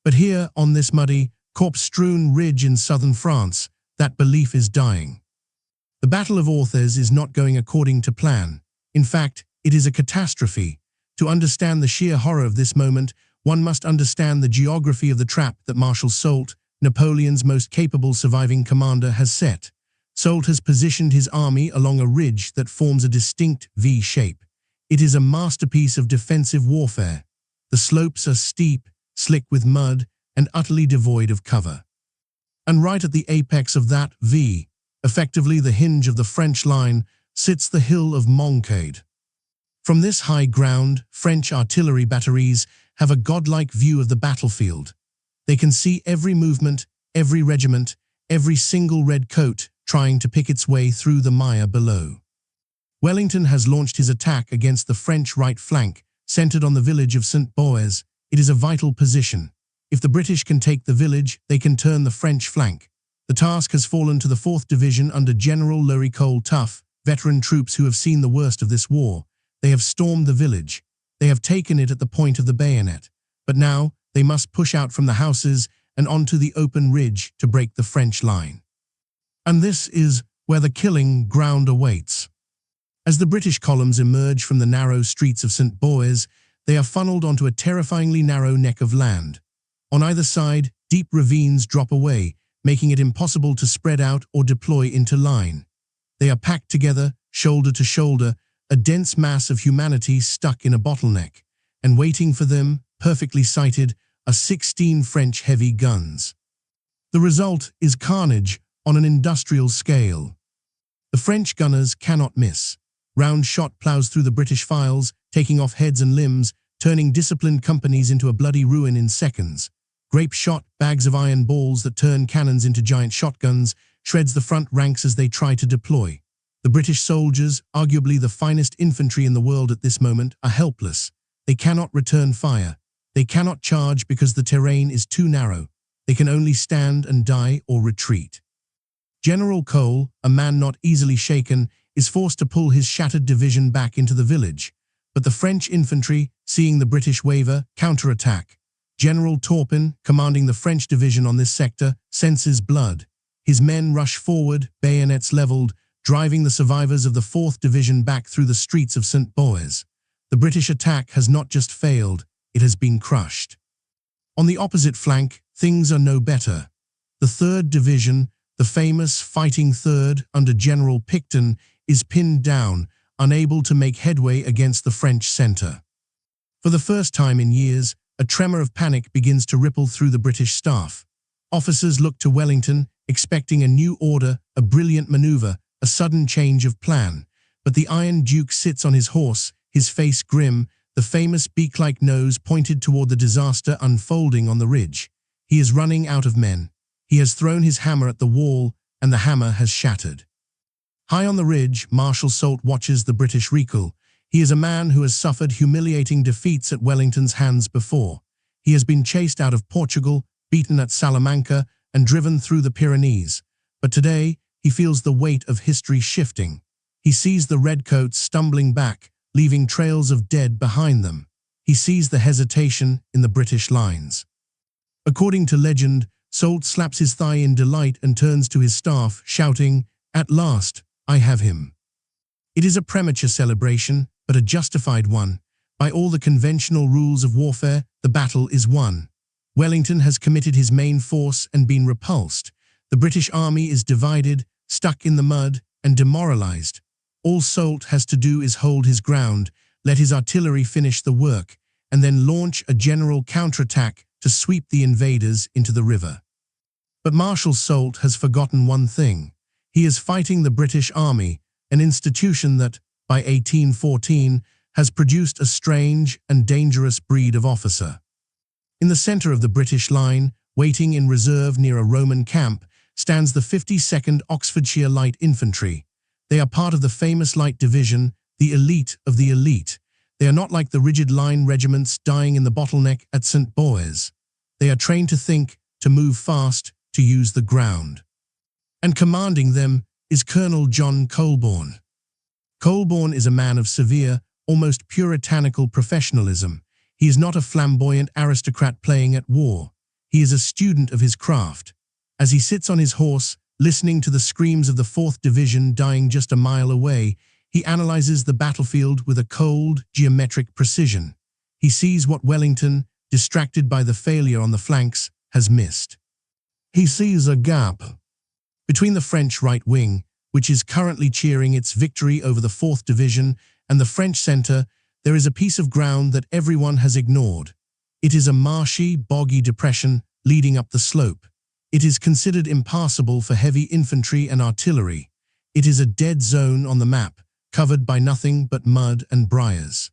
But here, on this muddy, corpse-strewn ridge in southern France, that belief is dying. The Battle of Orthez is not going according to plan. In fact, it is a catastrophe. To understand the sheer horror of this moment, one must understand the geography of the trap that Marshal Soult, Napoleon's most capable surviving commander, has set. Soult has positioned his army along a ridge that forms a distinct V shape. It is a masterpiece of defensive warfare. The slopes are steep, slick with mud, and utterly devoid of cover. And right at the apex of that V, effectively the hinge of the French line, sits the hill of Moncade. From this high ground, French artillery batteries have a godlike view of the battlefield. They can see every movement, every regiment, every single red coat trying to pick its way through the mire below. Wellington has launched his attack against the French right flank, centered on the village of St. Boaz. It is a vital position. If the British can take the village, they can turn the French flank. The task has fallen to the 4th Division under General Louis Tough, veteran troops who have seen the worst of this war. They have stormed the village. They have taken it at the point of the bayonet. But now, they must push out from the houses and onto the open ridge to break the French line. And this is where the killing ground awaits. As the British columns emerge from the narrow streets of St. Boaz, they are funneled onto a terrifyingly narrow neck of land. On either side, deep ravines drop away, making it impossible to spread out or deploy into line. They are packed together, shoulder to shoulder, a dense mass of humanity stuck in a bottleneck, and waiting for them, perfectly sighted, are 16 French heavy guns. The result is carnage on an industrial scale. The French gunners cannot miss. Round shot plows through the British files, taking off heads and limbs, turning disciplined companies into a bloody ruin in seconds. Grape shot, bags of iron balls that turn cannons into giant shotguns, shreds the front ranks as they try to deploy. The British soldiers, arguably the finest infantry in the world at this moment, are helpless. They cannot return fire. They cannot charge because the terrain is too narrow. They can only stand and die or retreat. General Cole, a man not easily shaken, is forced to pull his shattered division back into the village. But the French infantry, seeing the British waver, counterattack. General Turpin, commanding the French division on this sector, senses blood. His men rush forward, bayonets leveled, driving the survivors of the 4th Division back through the streets of St. Boaz. The British attack has not just failed, it has been crushed. On the opposite flank, things are no better. The 3rd Division, the famous Fighting Third under General Picton, is pinned down, unable to make headway against the French centre. For the first time in years, a tremor of panic begins to ripple through the British staff. Officers look to Wellington, expecting a new order, a brilliant manoeuvre, a sudden change of plan. But the Iron Duke sits on his horse, his face grim, the famous beak-like nose pointed toward the disaster unfolding on the ridge. He is running out of men. He has thrown his hammer at the wall, and the hammer has shattered. High on the ridge, Marshal Soult watches the British recall. He is a man who has suffered humiliating defeats at Wellington's hands before. He has been chased out of Portugal, beaten at Salamanca, and driven through the Pyrenees. But today, he feels the weight of history shifting. He sees the redcoats stumbling back, leaving trails of dead behind them. He sees the hesitation in the British lines. According to legend, Soult slaps his thigh in delight and turns to his staff, shouting, "At last, I have him." It is a premature celebration, but a justified one. By all the conventional rules of warfare, the battle is won. Wellington has committed his main force and been repulsed. The British army is divided, stuck in the mud, and demoralized. All Soult has to do is hold his ground, let his artillery finish the work, and then launch a general counterattack to sweep the invaders into the river. But Marshal Soult has forgotten one thing. He is fighting the British Army, an institution that, by 1814, has produced a strange and dangerous breed of officer. In the center of the British line, waiting in reserve near a Roman camp, stands the 52nd Oxfordshire Light Infantry. They are part of the famous Light Division, the elite of the elite. They are not like the rigid line regiments dying in the bottleneck at St. Boaz. They are trained to think, to move fast, to use the ground. And commanding them is Colonel John Colborne. Colborne is a man of severe, almost puritanical professionalism. He is not a flamboyant aristocrat playing at war. He is a student of his craft. As he sits on his horse, listening to the screams of the 4th Division dying just a mile away, he analyzes the battlefield with a cold, geometric precision. He sees what Wellington, distracted by the failure on the flanks, has missed. He sees a gap between the French right wing, which is currently cheering its victory over the 4th Division, and the French center. There is a piece of ground that everyone has ignored. It is a marshy, boggy depression leading up the slope. It is considered impassable for heavy infantry and artillery. It is a dead zone on the map, covered by nothing but mud and briars.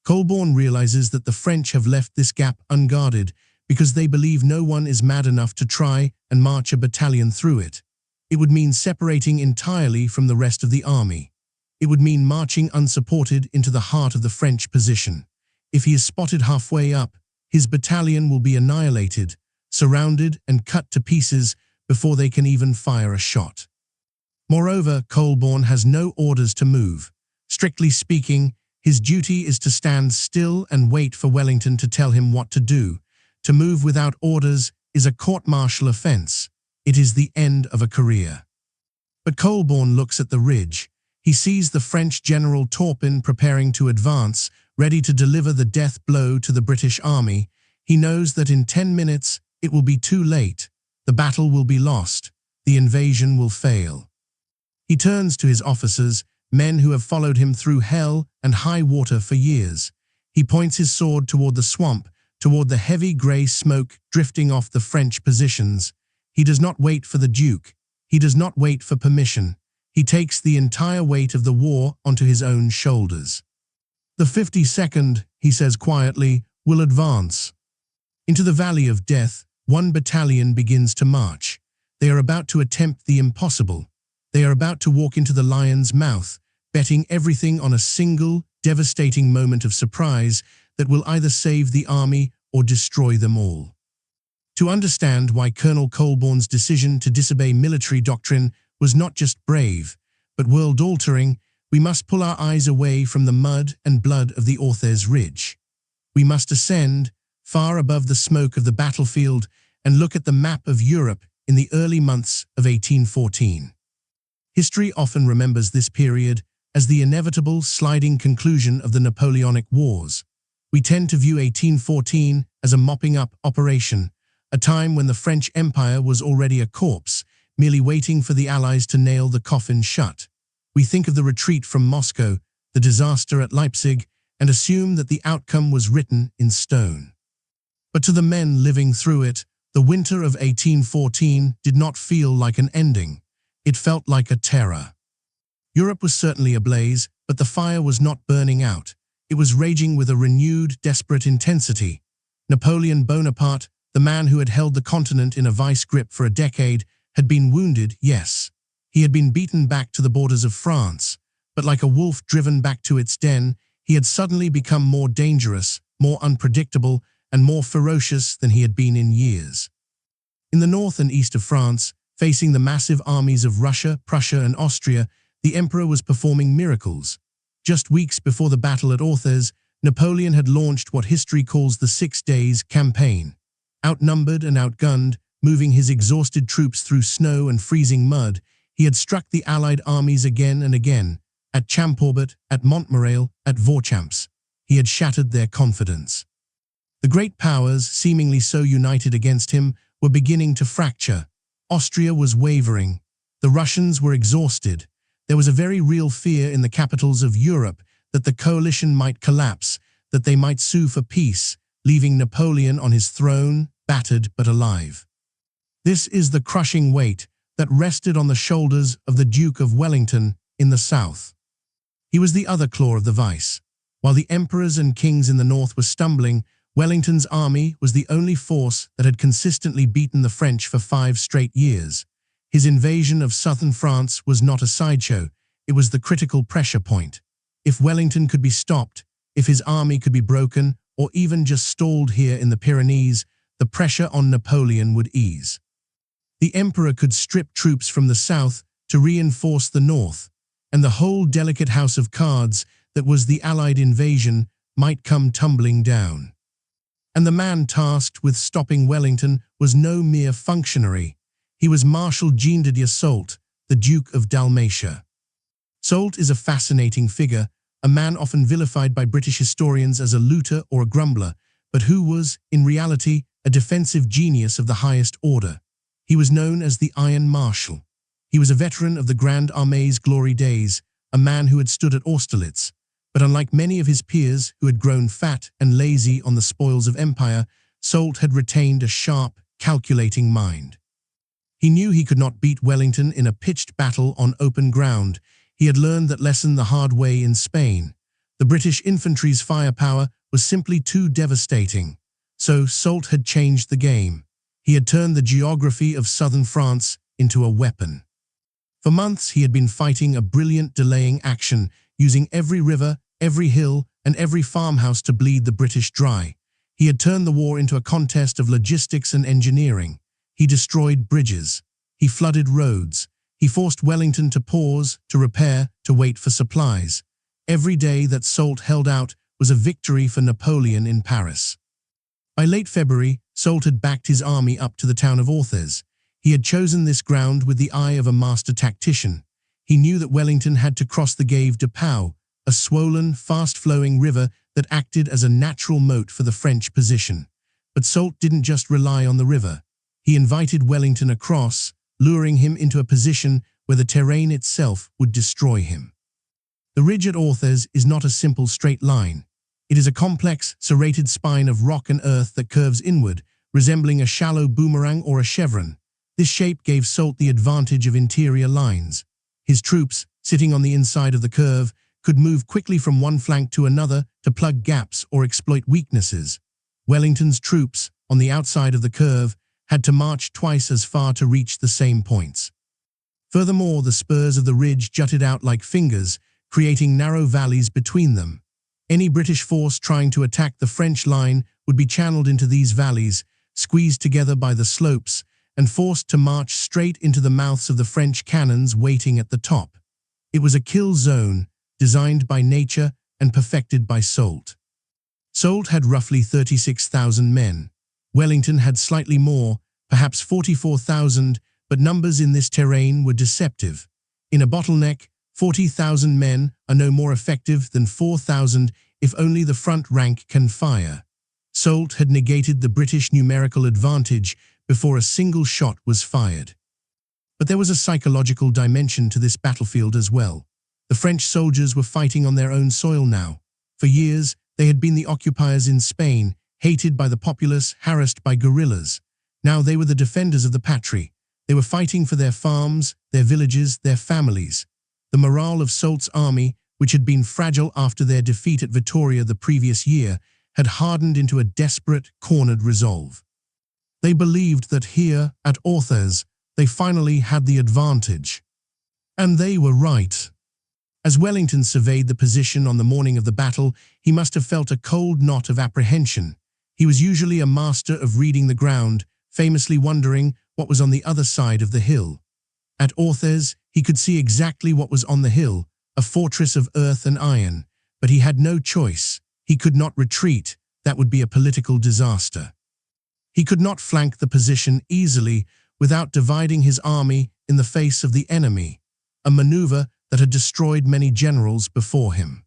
Colborne realizes that the French have left this gap unguarded because they believe no one is mad enough to try and march a battalion through it. It would mean separating entirely from the rest of the army. It would mean marching unsupported into the heart of the French position. If he is spotted halfway up, his battalion will be annihilated, surrounded and cut to pieces before they can even fire a shot. Moreover, Colborne has no orders to move. Strictly speaking, his duty is to stand still and wait for Wellington to tell him what to do. To move without orders is a court-martial offense. It is the end of a career. But Colborne looks at the ridge. He sees the French General Turpin preparing to advance, ready to deliver the death blow to the British army. He knows that in 10 minutes, it will be too late. The battle will be lost. The invasion will fail. He turns to his officers, men who have followed him through hell and high water for years. He points his sword toward the swamp, toward the heavy grey smoke drifting off the French positions. He does not wait for the Duke. He does not wait for permission. He takes the entire weight of the war onto his own shoulders. The 52nd, he says quietly, will advance. Into the Valley of Death, one battalion begins to march. They are about to attempt the impossible. They are about to walk into the lion's mouth, betting everything on a single, devastating moment of surprise that will either save the army or destroy them all. To understand why Colonel Colborne's decision to disobey military doctrine was not just brave, but world-altering, we must pull our eyes away from the mud and blood of the Orthez Ridge. We must ascend, far above the smoke of the battlefield, and look at the map of Europe in the early months of 1814. History often remembers this period as the inevitable sliding conclusion of the Napoleonic Wars. We tend to view 1814 as a mopping-up operation, a time when the French Empire was already a corpse, merely waiting for the Allies to nail the coffin shut. We think of the retreat from Moscow, the disaster at Leipzig, and assume that the outcome was written in stone. But to the men living through it, the winter of 1814 did not feel like an ending. It felt like a terror. Europe was certainly ablaze, but the fire was not burning out. It was raging with a renewed, desperate intensity. Napoleon Bonaparte, the man who had held the continent in a vice grip for a decade, had been wounded, yes. He had been beaten back to the borders of France, but like a wolf driven back to its den, he had suddenly become more dangerous, more unpredictable, and more ferocious than he had been in years. In the north and east of France, facing the massive armies of Russia, Prussia, and Austria, the emperor was performing miracles. Just weeks before the Battle at Orthez, Napoleon had launched what history calls the 6 Days Campaign. Outnumbered and outgunned, moving his exhausted troops through snow and freezing mud. He had struck the Allied armies again and again, at Champorbert, at Montmirail, at Vorchamps. He had shattered their confidence. The great powers, seemingly so united against him, were beginning to fracture. Austria was wavering. The Russians were exhausted. There was a very real fear in the capitals of Europe that the coalition might collapse, that they might sue for peace, leaving Napoleon on his throne, battered but alive. This is the crushing weight that rested on the shoulders of the Duke of Wellington in the south. He was the other claw of the vice. While the emperors and kings in the north were stumbling, Wellington's army was the only force that had consistently beaten the French for 5 straight years. His invasion of southern France was not a sideshow, it was the critical pressure point. If Wellington could be stopped, if his army could be broken, or even just stalled here in the Pyrenees, the pressure on Napoleon would ease. The emperor could strip troops from the south to reinforce the north, and the whole delicate house of cards that was the Allied invasion might come tumbling down. And the man tasked with stopping Wellington was no mere functionary. He was Marshal Soult, the Duke of Dalmatia. Soult is a fascinating figure, a man often vilified by British historians as a looter or a grumbler, but who was, in reality, a defensive genius of the highest order. He was known as the Iron Marshal. He was a veteran of the Grand Armée's glory days, a man who had stood at Austerlitz, but unlike many of his peers who had grown fat and lazy on the spoils of empire, Soult had retained a sharp, calculating mind. He knew he could not beat Wellington in a pitched battle on open ground. He had learned that lesson the hard way in Spain. The British infantry's firepower was simply too devastating. So Soult had changed the game. He had turned the geography of southern France into a weapon. For months he had been fighting a brilliant delaying action, using every river, every hill, and every farmhouse to bleed the British dry. He had turned the war into a contest of logistics and engineering. He destroyed bridges. He flooded roads. He forced Wellington to pause, to repair, to wait for supplies. Every day that Soult held out was a victory for Napoleon in Paris. By late February, Soult had backed his army up to the town of Orthez. He had chosen this ground with the eye of a master tactician. He knew that Wellington had to cross the Gave de Pau, a swollen, fast-flowing river that acted as a natural moat for the French position. But Soult didn't just rely on the river. He invited Wellington across, luring him into a position where the terrain itself would destroy him. The ridge at Orthez is not a simple straight line. It is a complex, serrated spine of rock and earth that curves inward, resembling a shallow boomerang or a chevron. This shape gave Soult the advantage of interior lines. His troops, sitting on the inside of the curve, could move quickly from one flank to another to plug gaps or exploit weaknesses. Wellington's troops, on the outside of the curve, had to march twice as far to reach the same points. Furthermore, the spurs of the ridge jutted out like fingers, creating narrow valleys between them. Any British force trying to attack the French line would be channeled into these valleys, squeezed together by the slopes, and forced to march straight into the mouths of the French cannons waiting at the top. It was a kill zone, designed by nature and perfected by Soult. Soult had roughly 36,000 men. Wellington had slightly more, perhaps 44,000, but numbers in this terrain were deceptive. In a bottleneck, 40,000 men are no more effective than 4,000 if only the front rank can fire. Soult had negated the British numerical advantage before a single shot was fired. But there was a psychological dimension to this battlefield as well. The French soldiers were fighting on their own soil now. For years, they had been the occupiers in Spain, hated by the populace, harassed by guerrillas. Now they were the defenders of the patrie. They were fighting for their farms, their villages, their families. The morale of Soult's army, which had been fragile after their defeat at Vitoria the previous year, had hardened into a desperate, cornered resolve. They believed that here, at Orthez, they finally had the advantage. And they were right. As Wellington surveyed the position on the morning of the battle, he must have felt a cold knot of apprehension. He was usually a master of reading the ground, famously wondering what was on the other side of the hill. At Orthez, he could see exactly what was on the hill, a fortress of earth and iron, but he had no choice. He could not retreat. That would be a political disaster. He could not flank the position easily without dividing his army in the face of the enemy, a maneuver that had destroyed many generals before him.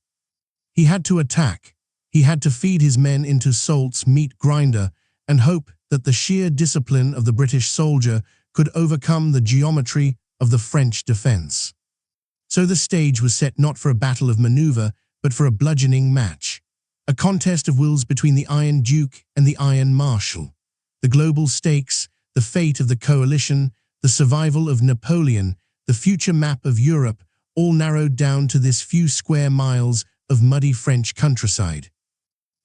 He had to attack. He had to feed his men into Soult's meat grinder and hope that the sheer discipline of the British soldier could overcome the geometry of the French defense. So the stage was set not for a battle of maneuver, but for a bludgeoning match, a contest of wills between the Iron Duke and the Iron Marshal. The global stakes, the fate of the coalition, the survival of Napoleon, the future map of Europe, all narrowed down to this few square miles of muddy French countryside.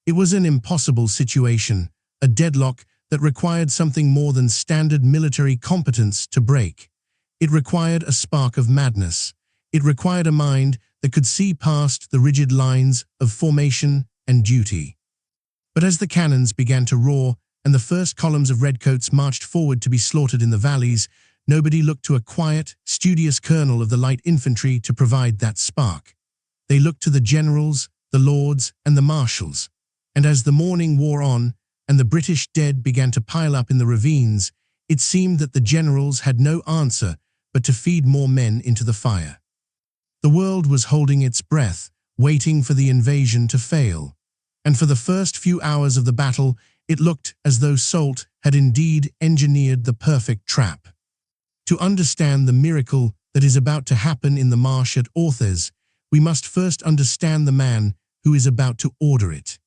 It was an impossible situation, a deadlock that required something more than standard military competence to break. It required a spark of madness. It required a mind that could see past the rigid lines of formation and duty. But as the cannons began to roar and the first columns of redcoats marched forward to be slaughtered in the valleys, nobody looked to a quiet, studious colonel of the light infantry to provide that spark. They looked to the generals, the lords, and the marshals. And as the morning wore on, and the British dead began to pile up in the ravines, it seemed that the generals had no answer but to feed more men into the fire. The world was holding its breath, waiting for the invasion to fail. And for the first few hours of the battle, it looked as though Soult had indeed engineered the perfect trap. To understand the miracle that is about to happen in the marsh at Orthez, we must first understand the man who is about to order it.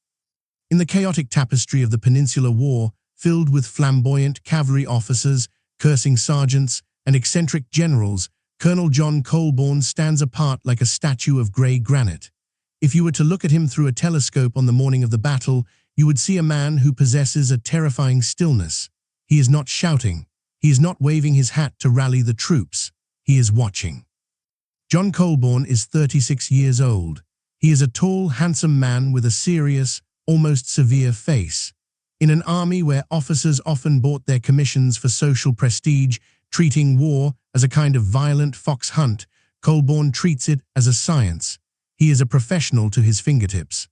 In the chaotic tapestry of the Peninsular War, filled with flamboyant cavalry officers, cursing sergeants, and eccentric generals, Colonel John Colborne stands apart like a statue of grey granite. If you were to look at him through a telescope on the morning of the battle, you would see a man who possesses a terrifying stillness. He is not shouting. He is not waving his hat to rally the troops. He is watching. John Colborne is 36 years old. He is a tall, handsome man with a serious, almost severe face. In an army where officers often bought their commissions for social prestige, treating war as a kind of violent fox hunt, Colborne treats it as a science. He is a professional to his fingertips.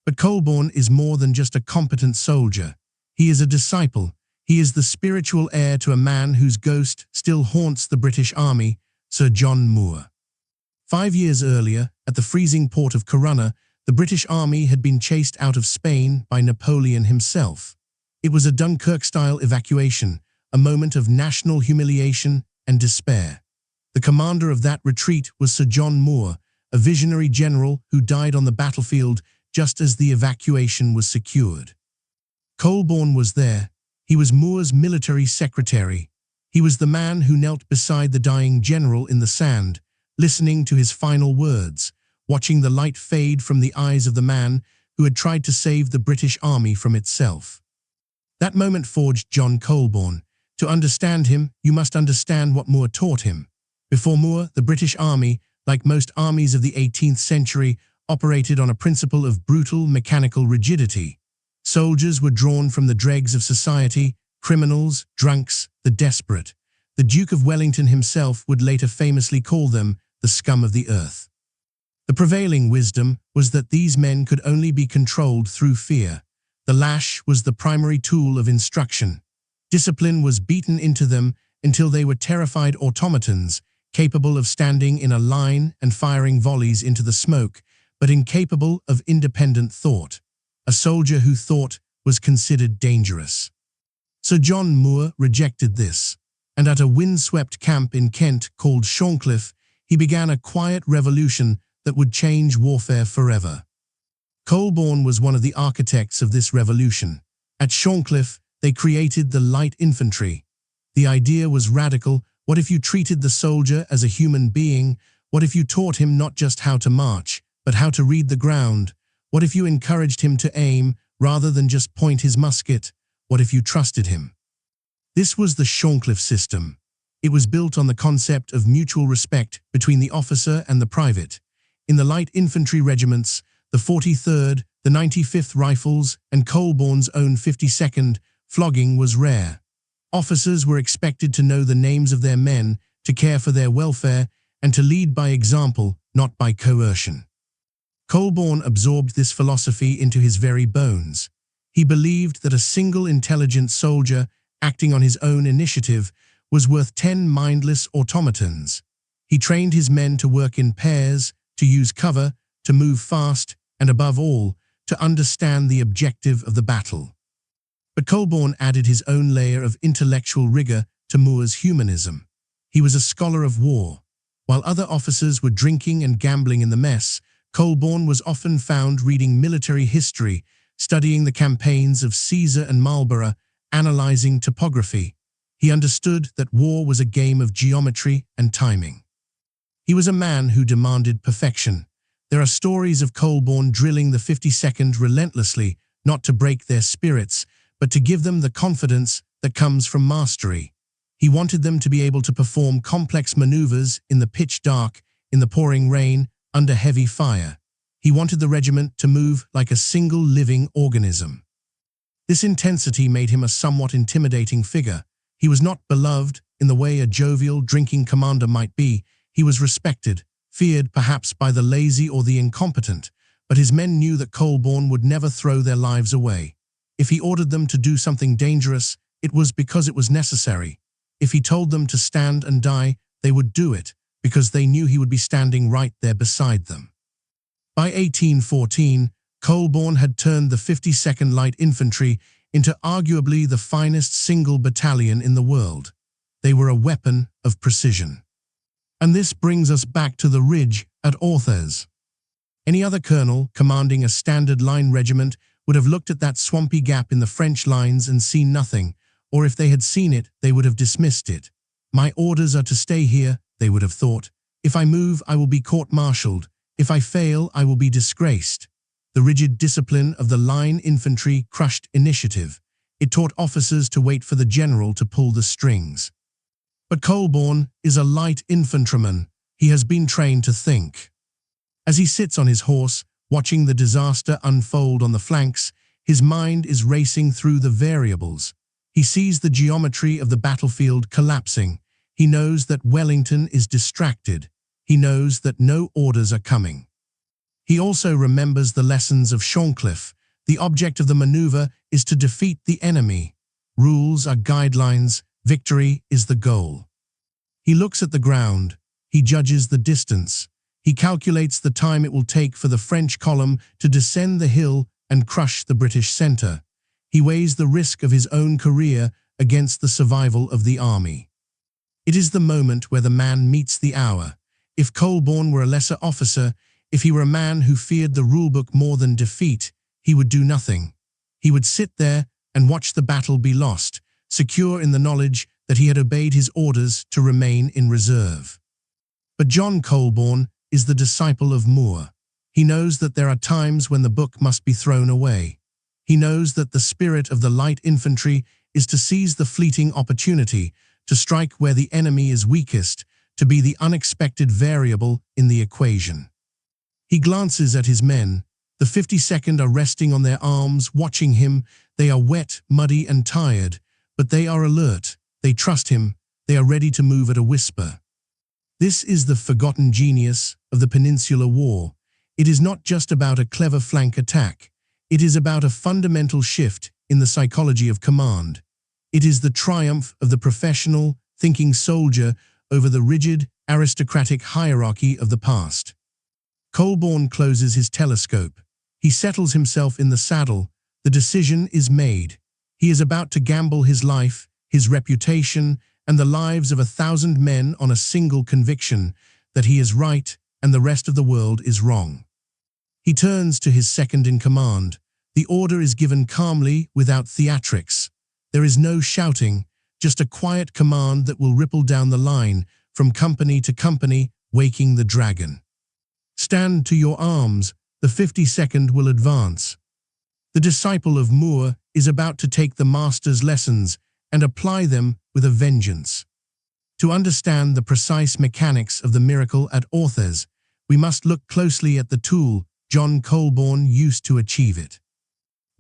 But Colborne is more than just a competent soldier. He is a disciple. He is the spiritual heir to a man whose ghost still haunts the British Army, Sir John Moore. 5 years earlier, at the freezing port of Corunna, the British Army had been chased out of Spain by Napoleon himself. It was a Dunkirk-style evacuation, a moment of national humiliation and despair. The commander of that retreat was Sir John Moore, a visionary general who died on the battlefield just as the evacuation was secured. Colborne was there. He was Moore's military secretary. He was the man who knelt beside the dying general in the sand, listening to his final words, watching the light fade from the eyes of the man who had tried to save the British Army from itself. That moment forged John Colborne. To understand him, you must understand what Moore taught him. Before Moore, the British Army, like most armies of the 18th century, operated on a principle of brutal mechanical rigidity. Soldiers were drawn from the dregs of society, criminals, drunks, the desperate. The Duke of Wellington himself would later famously call them the scum of the earth. The prevailing wisdom was that these men could only be controlled through fear. The lash was the primary tool of instruction. Discipline was beaten into them until they were terrified automatons, capable of standing in a line and firing volleys into the smoke, but incapable of independent thought. A soldier who thought was considered dangerous. Sir John Moore rejected this, and at a windswept camp in Kent called Shorncliffe, he began a quiet revolution that would change warfare forever. Colborne was one of the architects of this revolution. At Shorncliffe, they created the light infantry. The idea was radical. What if you treated the soldier as a human being? What if you taught him not just how to march, but how to read the ground? What if you encouraged him to aim, rather than just point his musket? What if you trusted him? This was the Shorncliffe system. It was built on the concept of mutual respect between the officer and the private. In the light infantry regiments, the 43rd, the 95th Rifles, and Colborne's own 52nd, flogging was rare. Officers were expected to know the names of their men, to care for their welfare, and to lead by example, not by coercion. Colborne absorbed this philosophy into his very bones. He believed that a single intelligent soldier, acting on his own initiative, was worth 10 mindless automatons. He trained his men to work in pairs, to use cover, to move fast, and above all, to understand the objective of the battle. But Colborne added his own layer of intellectual rigor to Moore's humanism. He was a scholar of war. While other officers were drinking and gambling in the mess, Colborne was often found reading military history, studying the campaigns of Caesar and Marlborough, analyzing topography. He understood that war was a game of geometry and timing. He was a man who demanded perfection. There are stories of Colborne drilling the 52nd relentlessly, not to break their spirits, but to give them the confidence that comes from mastery. He wanted them to be able to perform complex maneuvers in the pitch dark, in the pouring rain, under heavy fire. He wanted the regiment to move like a single living organism. This intensity made him a somewhat intimidating figure. He was not beloved in the way a jovial, drinking commander might be. He was respected, feared perhaps by the lazy or the incompetent, but his men knew that Colborne would never throw their lives away. If he ordered them to do something dangerous, it was because it was necessary. If he told them to stand and die, they would do it, because they knew he would be standing right there beside them. By 1814, Colborne had turned the 52nd Light Infantry into arguably the finest single battalion in the world. They were a weapon of precision. And this brings us back to the ridge at Orthez. Any other colonel commanding a standard line regiment would have looked at that swampy gap in the French lines and seen nothing, or if they had seen it, they would have dismissed it. My orders are to stay here, they would have thought. If I move, I will be court-martialed. If I fail, I will be disgraced. The rigid discipline of the line infantry crushed initiative. It taught officers to wait for the general to pull the strings. But Colborne is a light infantryman. He has been trained to think. As he sits on his horse, watching the disaster unfold on the flanks, his mind is racing through the variables. He sees the geometry of the battlefield collapsing. He knows that Wellington is distracted. He knows that no orders are coming. He also remembers the lessons of Shorncliffe. The object of the maneuver is to defeat the enemy. Rules are guidelines. Victory is the goal. He looks at the ground. He judges the distance. He calculates the time it will take for the French column to descend the hill and crush the British centre. He weighs the risk of his own career against the survival of the army. It is the moment where the man meets the hour. If Colborne were a lesser officer, if he were a man who feared the rulebook more than defeat, he would do nothing. He would sit there and watch the battle be lost, secure in the knowledge that he had obeyed his orders to remain in reserve. But John Colborne is the disciple of Moore. He knows that there are times when the book must be thrown away. He knows that the spirit of the light infantry is to seize the fleeting opportunity, to strike where the enemy is weakest, to be the unexpected variable in the equation. He glances at his men. The 52nd are resting on their arms, watching him. They are wet, muddy, and tired, but they are alert. They trust him. They are ready to move at a whisper. This is the forgotten genius of the Peninsular War. It is not just about a clever flank attack. It is about a fundamental shift in the psychology of command. It is the triumph of the professional, thinking soldier over the rigid, aristocratic hierarchy of the past. Colborne closes his telescope. He settles himself in the saddle. The decision is made. He is about to gamble his life, his reputation, and the lives of 1,000 men on a single conviction that he is right and the rest of the world is wrong. He turns to his second-in-command. The order is given calmly, without theatrics. There is no shouting, just a quiet command that will ripple down the line, from company to company, waking the dragon. Stand to your arms, the 52nd will advance. The disciple of Moore is about to take the master's lessons and apply them with a vengeance. To understand the precise mechanics of the miracle at Orthez, we must look closely at the tool John Colborne used to achieve it.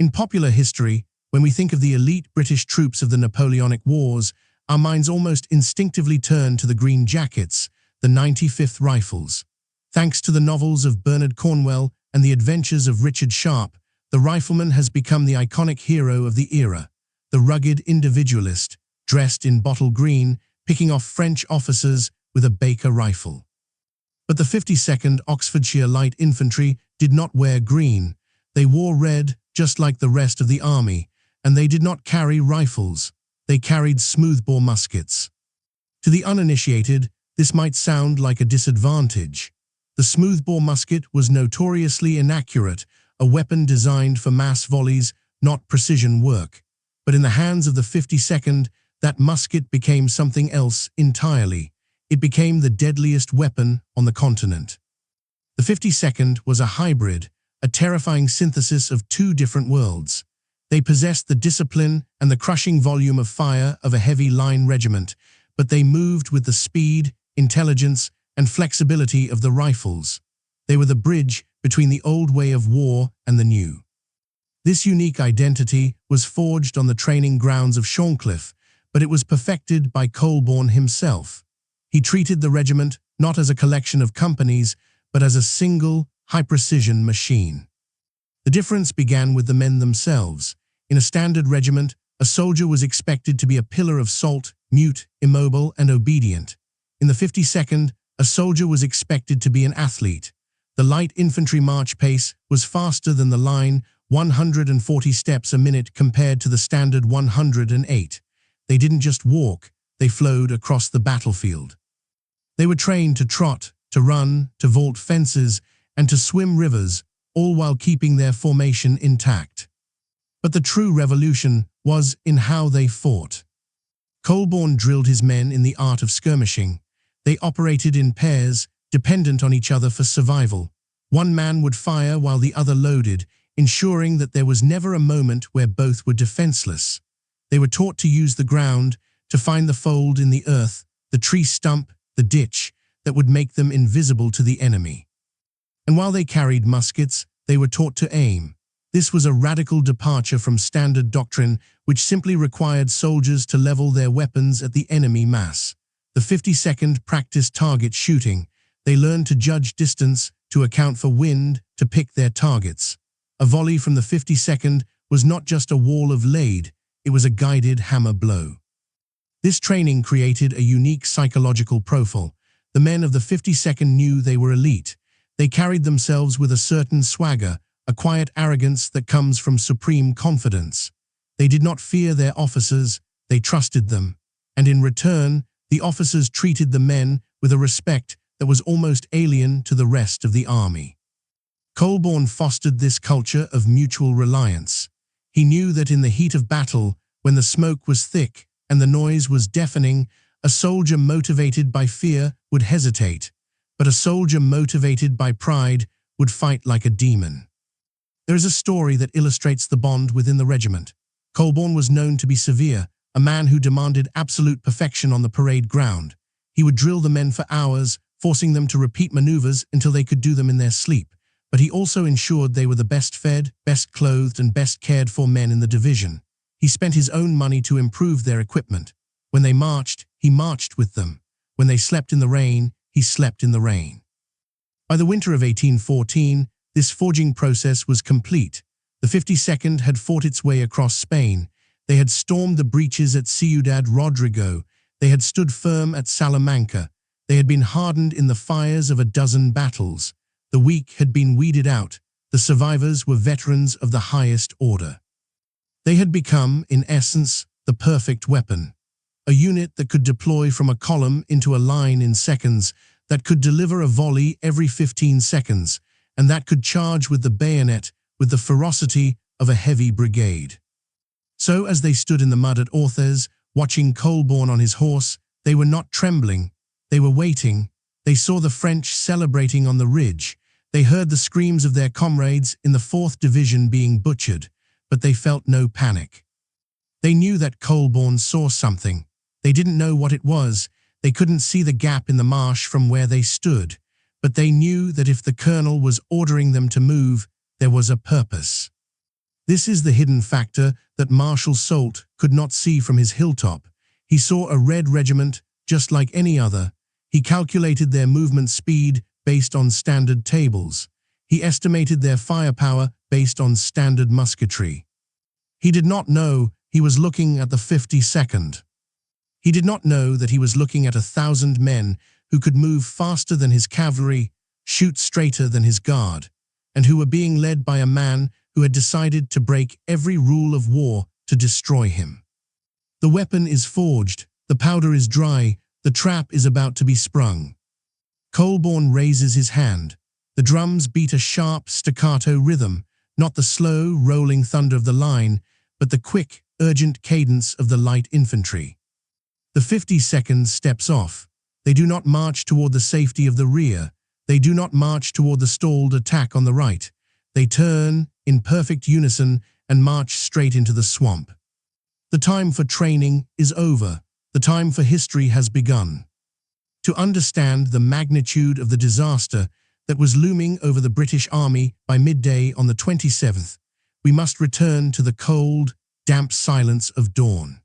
In popular history, when we think of the elite British troops of the Napoleonic Wars, our minds almost instinctively turn to the Green Jackets, the 95th Rifles. Thanks to the novels of Bernard Cornwell and the adventures of Richard Sharp, The rifleman has become the iconic hero of the era, the rugged individualist, dressed in bottle green, picking off French officers with a Baker rifle. But the 52nd Oxfordshire Light Infantry did not wear green. They wore red, just like the rest of the army, and they did not carry rifles. They carried smoothbore muskets. To the uninitiated, this might sound like a disadvantage. The smoothbore musket was notoriously inaccurate, a weapon designed for mass volleys, not precision work. But in the hands of the 52nd, that musket became something else entirely. It became the deadliest weapon on the continent. The 52nd was a hybrid, a terrifying synthesis of two different worlds. They possessed the discipline and the crushing volume of fire of a heavy line regiment, but they moved with the speed, intelligence, and flexibility of the rifles. They were the bridge between the old way of war and the new. This unique identity was forged on the training grounds of Shorncliffe, but it was perfected by Colborne himself. He treated the regiment not as a collection of companies, but as a single, high-precision machine. The difference began with the men themselves. In a standard regiment, a soldier was expected to be a pillar of salt, mute, immobile, and obedient. In the 52nd, a soldier was expected to be an athlete. The light infantry march pace was faster than the line, 140 steps a minute compared to the standard 108. They didn't just walk, they flowed across the battlefield. They were trained to trot, to run, to vault fences, and to swim rivers, all while keeping their formation intact. But the true revolution was in how they fought. Colborne drilled his men in the art of skirmishing. They operated in pairs, dependent on each other for survival. One man would fire while the other loaded, ensuring that there was never a moment where both were defenseless. They were taught to use the ground, to find the fold in the earth, the tree stump, the ditch, that would make them invisible to the enemy. And while they carried muskets, they were taught to aim. This was a radical departure from standard doctrine, which simply required soldiers to level their weapons at the enemy mass. The 52nd practiced target shooting. They learned to judge distance, to account for wind, to pick their targets. A volley from the 52nd was not just a wall of lead, it was a guided hammer blow. This training created a unique psychological profile. The men of the 52nd knew they were elite. They carried themselves with a certain swagger, a quiet arrogance that comes from supreme confidence. They did not fear their officers, they trusted them. And in return, the officers treated the men with a respect that was almost alien to the rest of the army. Colborne fostered this culture of mutual reliance. He knew that in the heat of battle, when the smoke was thick and the noise was deafening, a soldier motivated by fear would hesitate, but a soldier motivated by pride would fight like a demon. There is a story that illustrates the bond within the regiment. Colborne was known to be severe, a man who demanded absolute perfection on the parade ground. He would drill the men for hours, forcing them to repeat maneuvers until they could do them in their sleep. But he also ensured they were the best fed, best clothed, and best cared for men in the division. He spent his own money to improve their equipment. When they marched, he marched with them. When they slept in the rain, he slept in the rain. By the winter of 1814, this forging process was complete. The 52nd had fought its way across Spain. They had stormed the breaches at Ciudad Rodrigo. They had stood firm at Salamanca. They had been hardened in the fires of a dozen battles. The weak had been weeded out. The survivors were veterans of the highest order. They had become, in essence, the perfect weapon. A unit that could deploy from a column into a line in seconds, that could deliver a volley every 15 seconds, and that could charge with the bayonet with the ferocity of a heavy brigade. So as they stood in the mud at Orthez, watching Colborne on his horse, they were not trembling. They were waiting. They saw the French celebrating on the ridge. They heard the screams of their comrades in the 4th Division being butchered, but they felt no panic. They knew that Colborne saw something. They didn't know what it was. They couldn't see the gap in the marsh from where they stood, but they knew that if the colonel was ordering them to move, there was a purpose. This is the hidden factor that Marshal Soult could not see from his hilltop. He saw a red regiment just like any other. He calculated their movement speed based on standard tables. He estimated their firepower based on standard musketry. He did not know he was looking at the 52nd. He did not know that he was looking at 1,000 men who could move faster than his cavalry, shoot straighter than his guard, and who were being led by a man who had decided to break every rule of war to destroy him. The weapon is forged, the powder is dry, the trap is about to be sprung. Colborne raises his hand. The drums beat a sharp, staccato rhythm, not the slow, rolling thunder of the line, but the quick, urgent cadence of the light infantry. The 52nd steps off. They do not march toward the safety of the rear. They do not march toward the stalled attack on the right. They turn, in perfect unison, and march straight into the swamp. The time for training is over. The time for history has begun. To understand the magnitude of the disaster that was looming over the British Army by midday on the 27th, we must return to the cold, damp silence of dawn.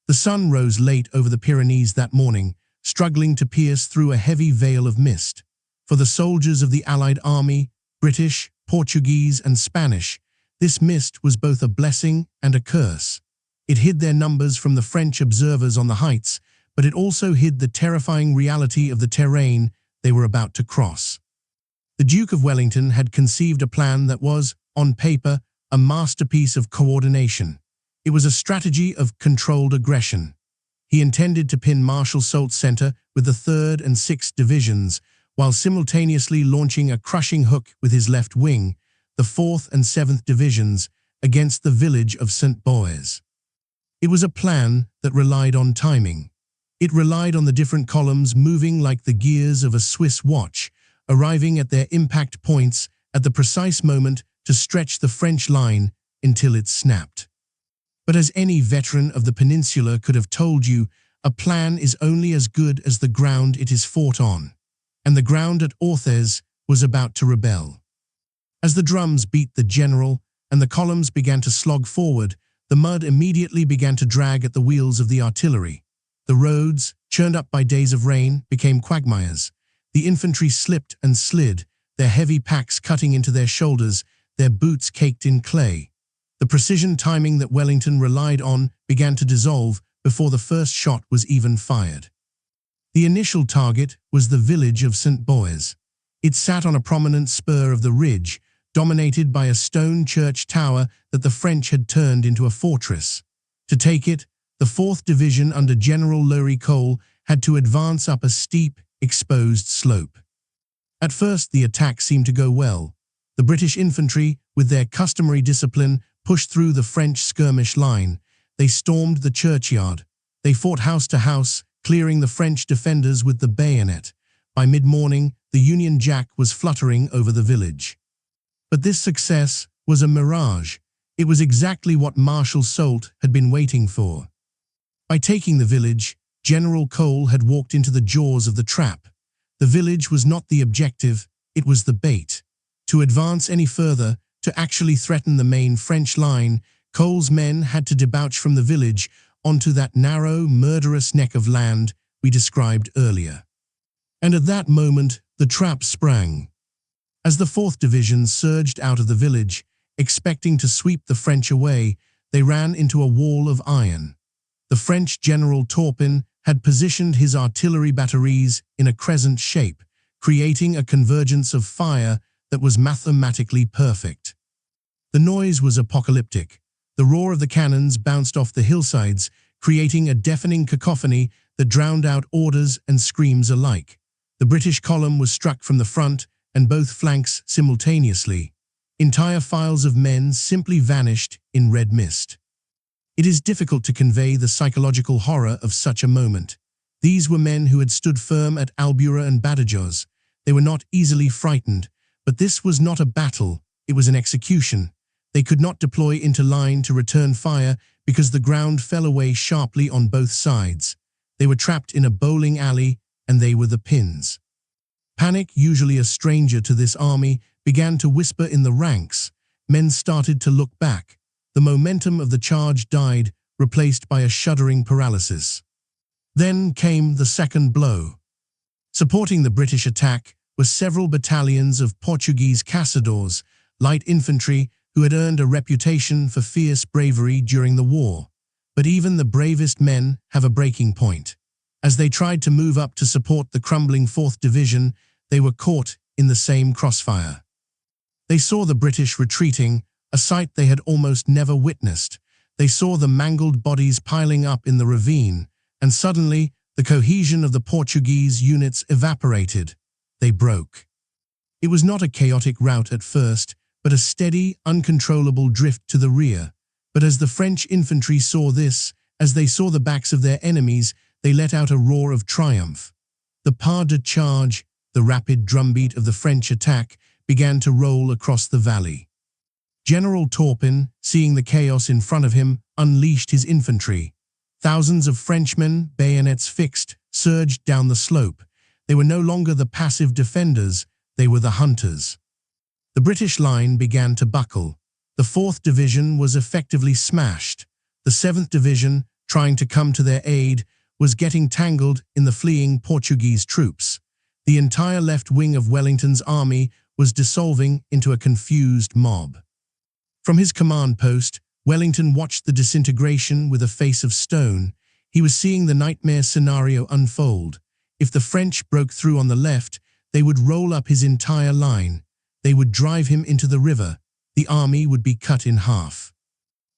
The sun rose late over the Pyrenees that morning, struggling to pierce through a heavy veil of mist. For the soldiers of the Allied army, British, Portuguese, and Spanish, this mist was both a blessing and a curse. It hid their numbers from the French observers on the heights, but it also hid the terrifying reality of the terrain they were about to cross. The Duke of Wellington had conceived a plan that was, on paper, a masterpiece of coordination. It was a strategy of controlled aggression. He intended to pin Marshal Soult's center with the 3rd and 6th Divisions, while simultaneously launching a crushing hook with his left wing, the 4th and 7th Divisions, against the village of St. Bois. It was a plan that relied on timing. It relied on the different columns moving like the gears of a Swiss watch, arriving at their impact points at the precise moment to stretch the French line until it snapped. But as any veteran of the Peninsula could have told you, a plan is only as good as the ground it is fought on. And the ground at Orthez was about to rebel. As the drums beat the general and the columns began to slog forward, the mud immediately began to drag at the wheels of the artillery. The roads, churned up by days of rain, became quagmires. The infantry slipped and slid, their heavy packs cutting into their shoulders, their boots caked in clay. The precision timing that Wellington relied on began to dissolve before the first shot was even fired. The initial target was the village of St. Bois. It sat on a prominent spur of the ridge, dominated by a stone church tower that the French had turned into a fortress. To take it, the 4th Division under General Cole had to advance up a steep, exposed slope. At first, the attack seemed to go well. The British infantry, with their customary discipline, pushed through the French skirmish line. They stormed the churchyard. They fought house to house, clearing the French defenders with the bayonet. By mid-morning, the Union Jack was fluttering over the village. But this success was a mirage. It was exactly what Marshal Soult had been waiting for. By taking the village, General Cole had walked into the jaws of the trap. The village was not the objective, it was the bait. To advance any further, to actually threaten the main French line, Cole's men had to debouch from the village onto that narrow, murderous neck of land we described earlier. And at that moment, the trap sprang. As the 4th Division surged out of the village, expecting to sweep the French away, they ran into a wall of iron. The French General Turpin had positioned his artillery batteries in a crescent shape, creating a convergence of fire that was mathematically perfect. The noise was apocalyptic. The roar of the cannons bounced off the hillsides, creating a deafening cacophony that drowned out orders and screams alike. The British column was struck from the front and both flanks simultaneously. Entire files of men simply vanished in red mist. It is difficult to convey the psychological horror of such a moment. These were men who had stood firm at Albuera and Badajoz. They were not easily frightened, but this was not a battle, it was an execution. They could not deploy into line to return fire because the ground fell away sharply on both sides. They were trapped in a bowling alley, and they were the pins. Panic, usually a stranger to this army, began to whisper in the ranks. Men started to look back. The momentum of the charge died, replaced by a shuddering paralysis. Then came the second blow. Supporting the British attack were several battalions of Portuguese caçadores, light infantry, who had earned a reputation for fierce bravery during the war. But even the bravest men have a breaking point. As they tried to move up to support the crumbling 4th Division, they were caught in the same crossfire. They saw the British retreating, a sight they had almost never witnessed. They saw the mangled bodies piling up in the ravine, and suddenly the cohesion of the Portuguese units evaporated. They broke. It was not a chaotic rout at first, but a steady, uncontrollable drift to the rear. But as the French infantry saw this, as they saw the backs of their enemies, they let out a roar of triumph. The pas de charge, the rapid drumbeat of the French attack, began to roll across the valley. General Turpin, seeing the chaos in front of him, unleashed his infantry. Thousands of Frenchmen, bayonets fixed, surged down the slope. They were no longer the passive defenders, they were the hunters. The British line began to buckle. The 4th Division was effectively smashed. The 7th Division, trying to come to their aid, was getting tangled in the fleeing Portuguese troops. The entire left wing of Wellington's army was dissolving into a confused mob. From his command post, Wellington watched the disintegration with a face of stone. He was seeing the nightmare scenario unfold. If the French broke through on the left, they would roll up his entire line. They would drive him into the river. The army would be cut in half.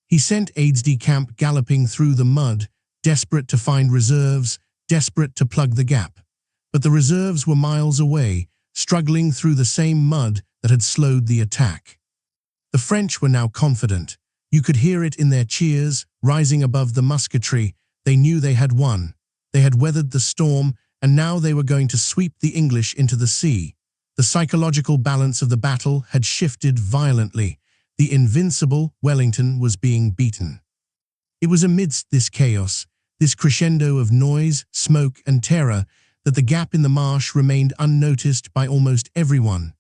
He sent aides-de-camp galloping through the mud, desperate to find reserves, desperate to plug the gap. But the reserves were miles away, struggling through the same mud that had slowed the attack. The French were now confident. You could hear it in their cheers, rising above the musketry. They knew they had won. They had weathered the storm, and now they were going to sweep the English into the sea. The psychological balance of the battle had shifted violently. The invincible Wellington was being beaten. It was amidst this chaos, this crescendo of noise, smoke, and terror, that the gap in the marsh remained unnoticed by almost everyone.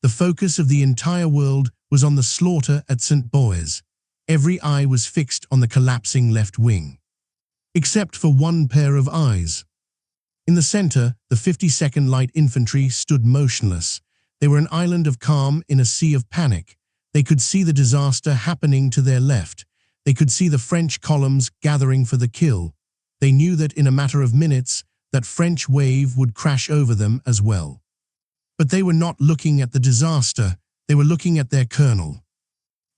The focus of the entire world was on the slaughter at St. Boaz. Every eye was fixed on the collapsing left wing. Except for one pair of eyes. In the center, the 52nd Light Infantry stood motionless. They were an island of calm in a sea of panic. They could see the disaster happening to their left. They could see the French columns gathering for the kill. They knew that in a matter of minutes, that French wave would crash over them as well. But they were not looking at the disaster, they were looking at their colonel.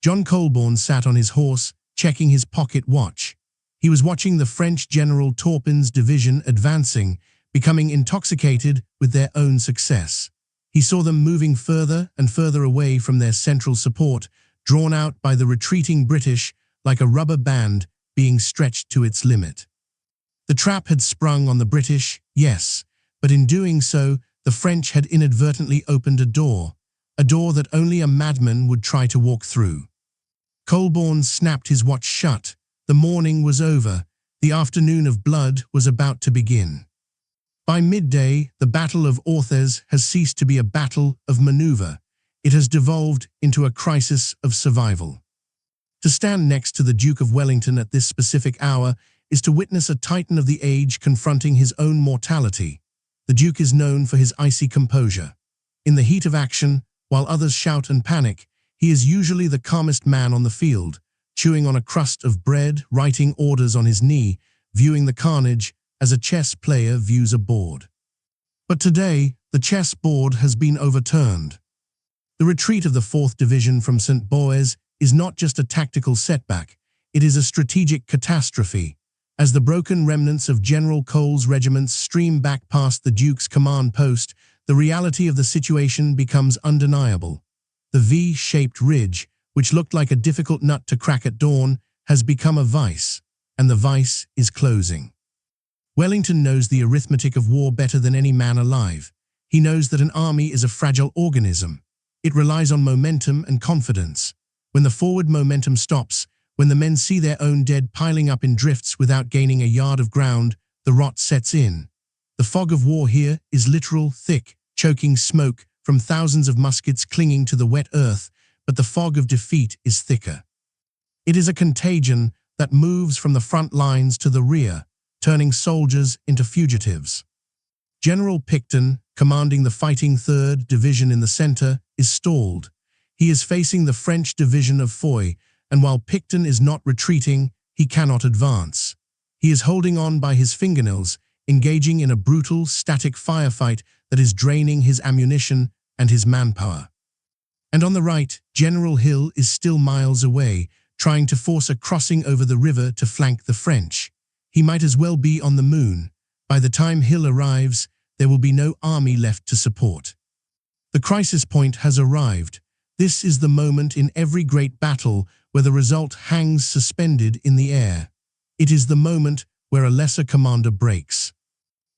John Colborne sat on his horse, checking his pocket watch. He was watching the French General Turpin's division advancing, becoming intoxicated with their own success. He saw them moving further and further away from their central support, drawn out by the retreating British like a rubber band being stretched to its limit. The trap had sprung on the British, yes, but in doing so, the French had inadvertently opened a door that only a madman would try to walk through. Colborne snapped his watch shut. The morning was over. The afternoon of blood was about to begin. By midday, the Battle of Orthez has ceased to be a battle of maneuver. It has devolved into a crisis of survival. To stand next to the Duke of Wellington at this specific hour is to witness a titan of the age confronting his own mortality. The Duke is known for his icy composure. In the heat of action, while others shout and panic, he is usually the calmest man on the field, chewing on a crust of bread, writing orders on his knee, viewing the carnage as a chess player views a board. But today, the chess board has been overturned. The retreat of the 4th Division from St. Boaz is not just a tactical setback, it is a strategic catastrophe. As the broken remnants of General Cole's regiments stream back past the Duke's command post, the reality of the situation becomes undeniable. The V-shaped ridge, which looked like a difficult nut to crack at dawn, has become a vice, and the vice is closing. Wellington knows the arithmetic of war better than any man alive. He knows that an army is a fragile organism. It relies on momentum and confidence. When the forward momentum stops, when the men see their own dead piling up in drifts without gaining a yard of ground, the rot sets in. The fog of war here is literal, thick, choking smoke from thousands of muskets clinging to the wet earth, but the fog of defeat is thicker. It is a contagion that moves from the front lines to the rear, turning soldiers into fugitives. General Picton, commanding the fighting 3rd Division in the center, is stalled. He is facing the French division of Foy, and while Picton is not retreating, he cannot advance. He is holding on by his fingernails, engaging in a brutal, static firefight that is draining his ammunition and his manpower. And on the right, General Hill is still miles away, trying to force a crossing over the river to flank the French. He might as well be on the moon. By the time Hill arrives, there will be no army left to support. The crisis point has arrived. This is the moment in every great battle where the result hangs suspended in the air. It is the moment where a lesser commander breaks.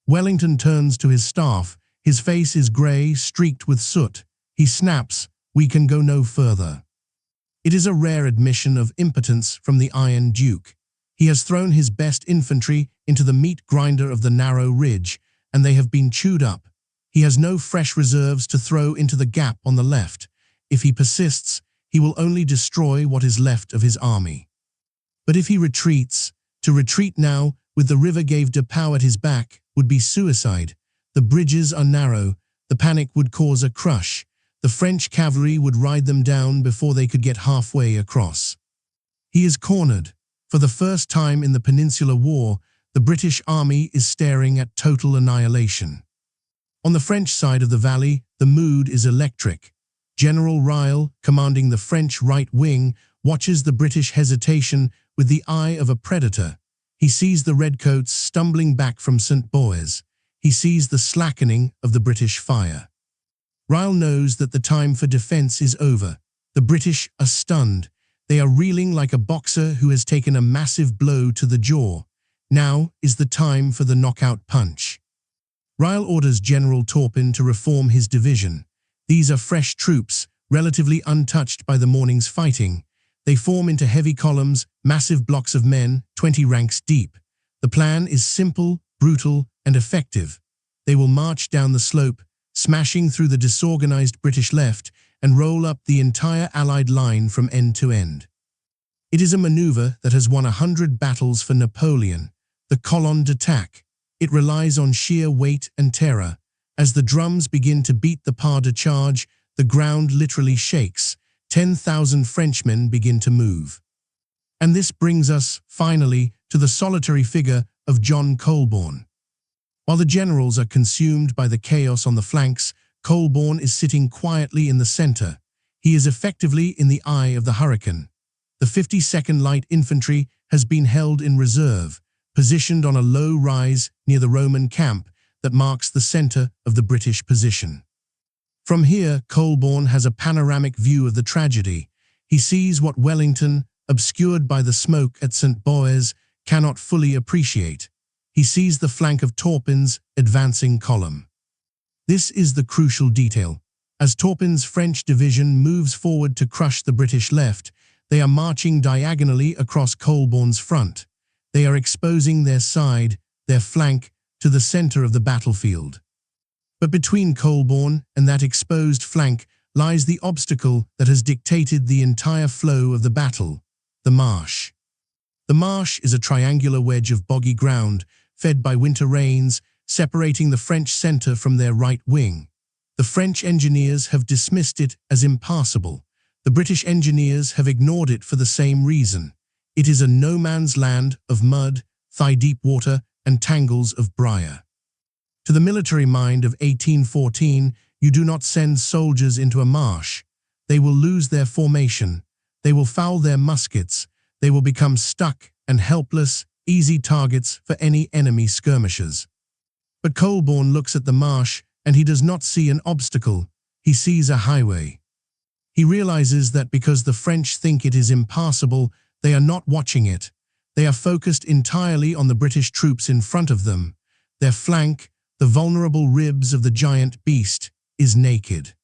Wellington turns to his staff. His face is grey, streaked with soot. He snaps, "We can go no further." It is a rare admission of impotence from the Iron Duke. He has thrown his best infantry into the meat grinder of the narrow ridge, and they have been chewed up. He has no fresh reserves to throw into the gap on the left. If he persists, he will only destroy what is left of his army. But if he retreats, to retreat now, with the river Gave de Pau at his back, would be suicide. The bridges are narrow. The panic would cause a crush. The French cavalry would ride them down before they could get halfway across. He is cornered. For the first time in the Peninsular War, the British army is staring at total annihilation. On the French side of the valley, the mood is electric. General Ryle, commanding the French right wing, watches the British hesitation with the eye of a predator. He sees the redcoats stumbling back from St. Boaz. He sees the slackening of the British fire. Ryle knows that the time for defense is over. The British are stunned. They are reeling like a boxer who has taken a massive blow to the jaw. Now is the time for the knockout punch. Ryle orders General Turpin to reform his division. These are fresh troops, relatively untouched by the morning's fighting. They form into heavy columns, massive blocks of men, 20 ranks deep. The plan is simple, brutal, and effective. They will march down the slope, smashing through the disorganized British left, and roll up the entire Allied line from end to end. It is a maneuver that has won 100 battles for Napoleon, the colonne d'attaque. It relies on sheer weight and terror. As the drums begin to beat the pas de charge, the ground literally shakes. 10,000 Frenchmen begin to move. And this brings us, finally, to the solitary figure of John Colborne. While the generals are consumed by the chaos on the flanks, Colborne is sitting quietly in the center. He is effectively in the eye of the hurricane. The 52nd Light Infantry has been held in reserve, positioned on a low rise near the Roman camp that marks the center of the British position. From here, Colborne has a panoramic view of the tragedy. He sees what Wellington, obscured by the smoke at St. Boaz, cannot fully appreciate. He sees the flank of Turpin's advancing column. This is the crucial detail. As Turpin's French division moves forward to crush the British left, they are marching diagonally across Colborne's front. They are exposing their side, their flank, to the center of the battlefield. But between Colborne and that exposed flank lies the obstacle that has dictated the entire flow of the battle, the marsh. The marsh is a triangular wedge of boggy ground, fed by winter rains, separating the French center from their right wing. The French engineers have dismissed it as impassable. The British engineers have ignored it for the same reason. It is a no-man's land of mud, thigh-deep water, and tangles of briar. To the military mind of 1814, you do not send soldiers into a marsh. They will lose their formation. They will foul their muskets. They will become stuck and helpless, easy targets for any enemy skirmishers. But Colborne looks at the marsh, and he does not see an obstacle. He sees a highway. He realizes that because the French think it is impassable, they are not watching it. They are focused entirely on the British troops in front of them. Their flank, the vulnerable ribs of the giant beast, is naked.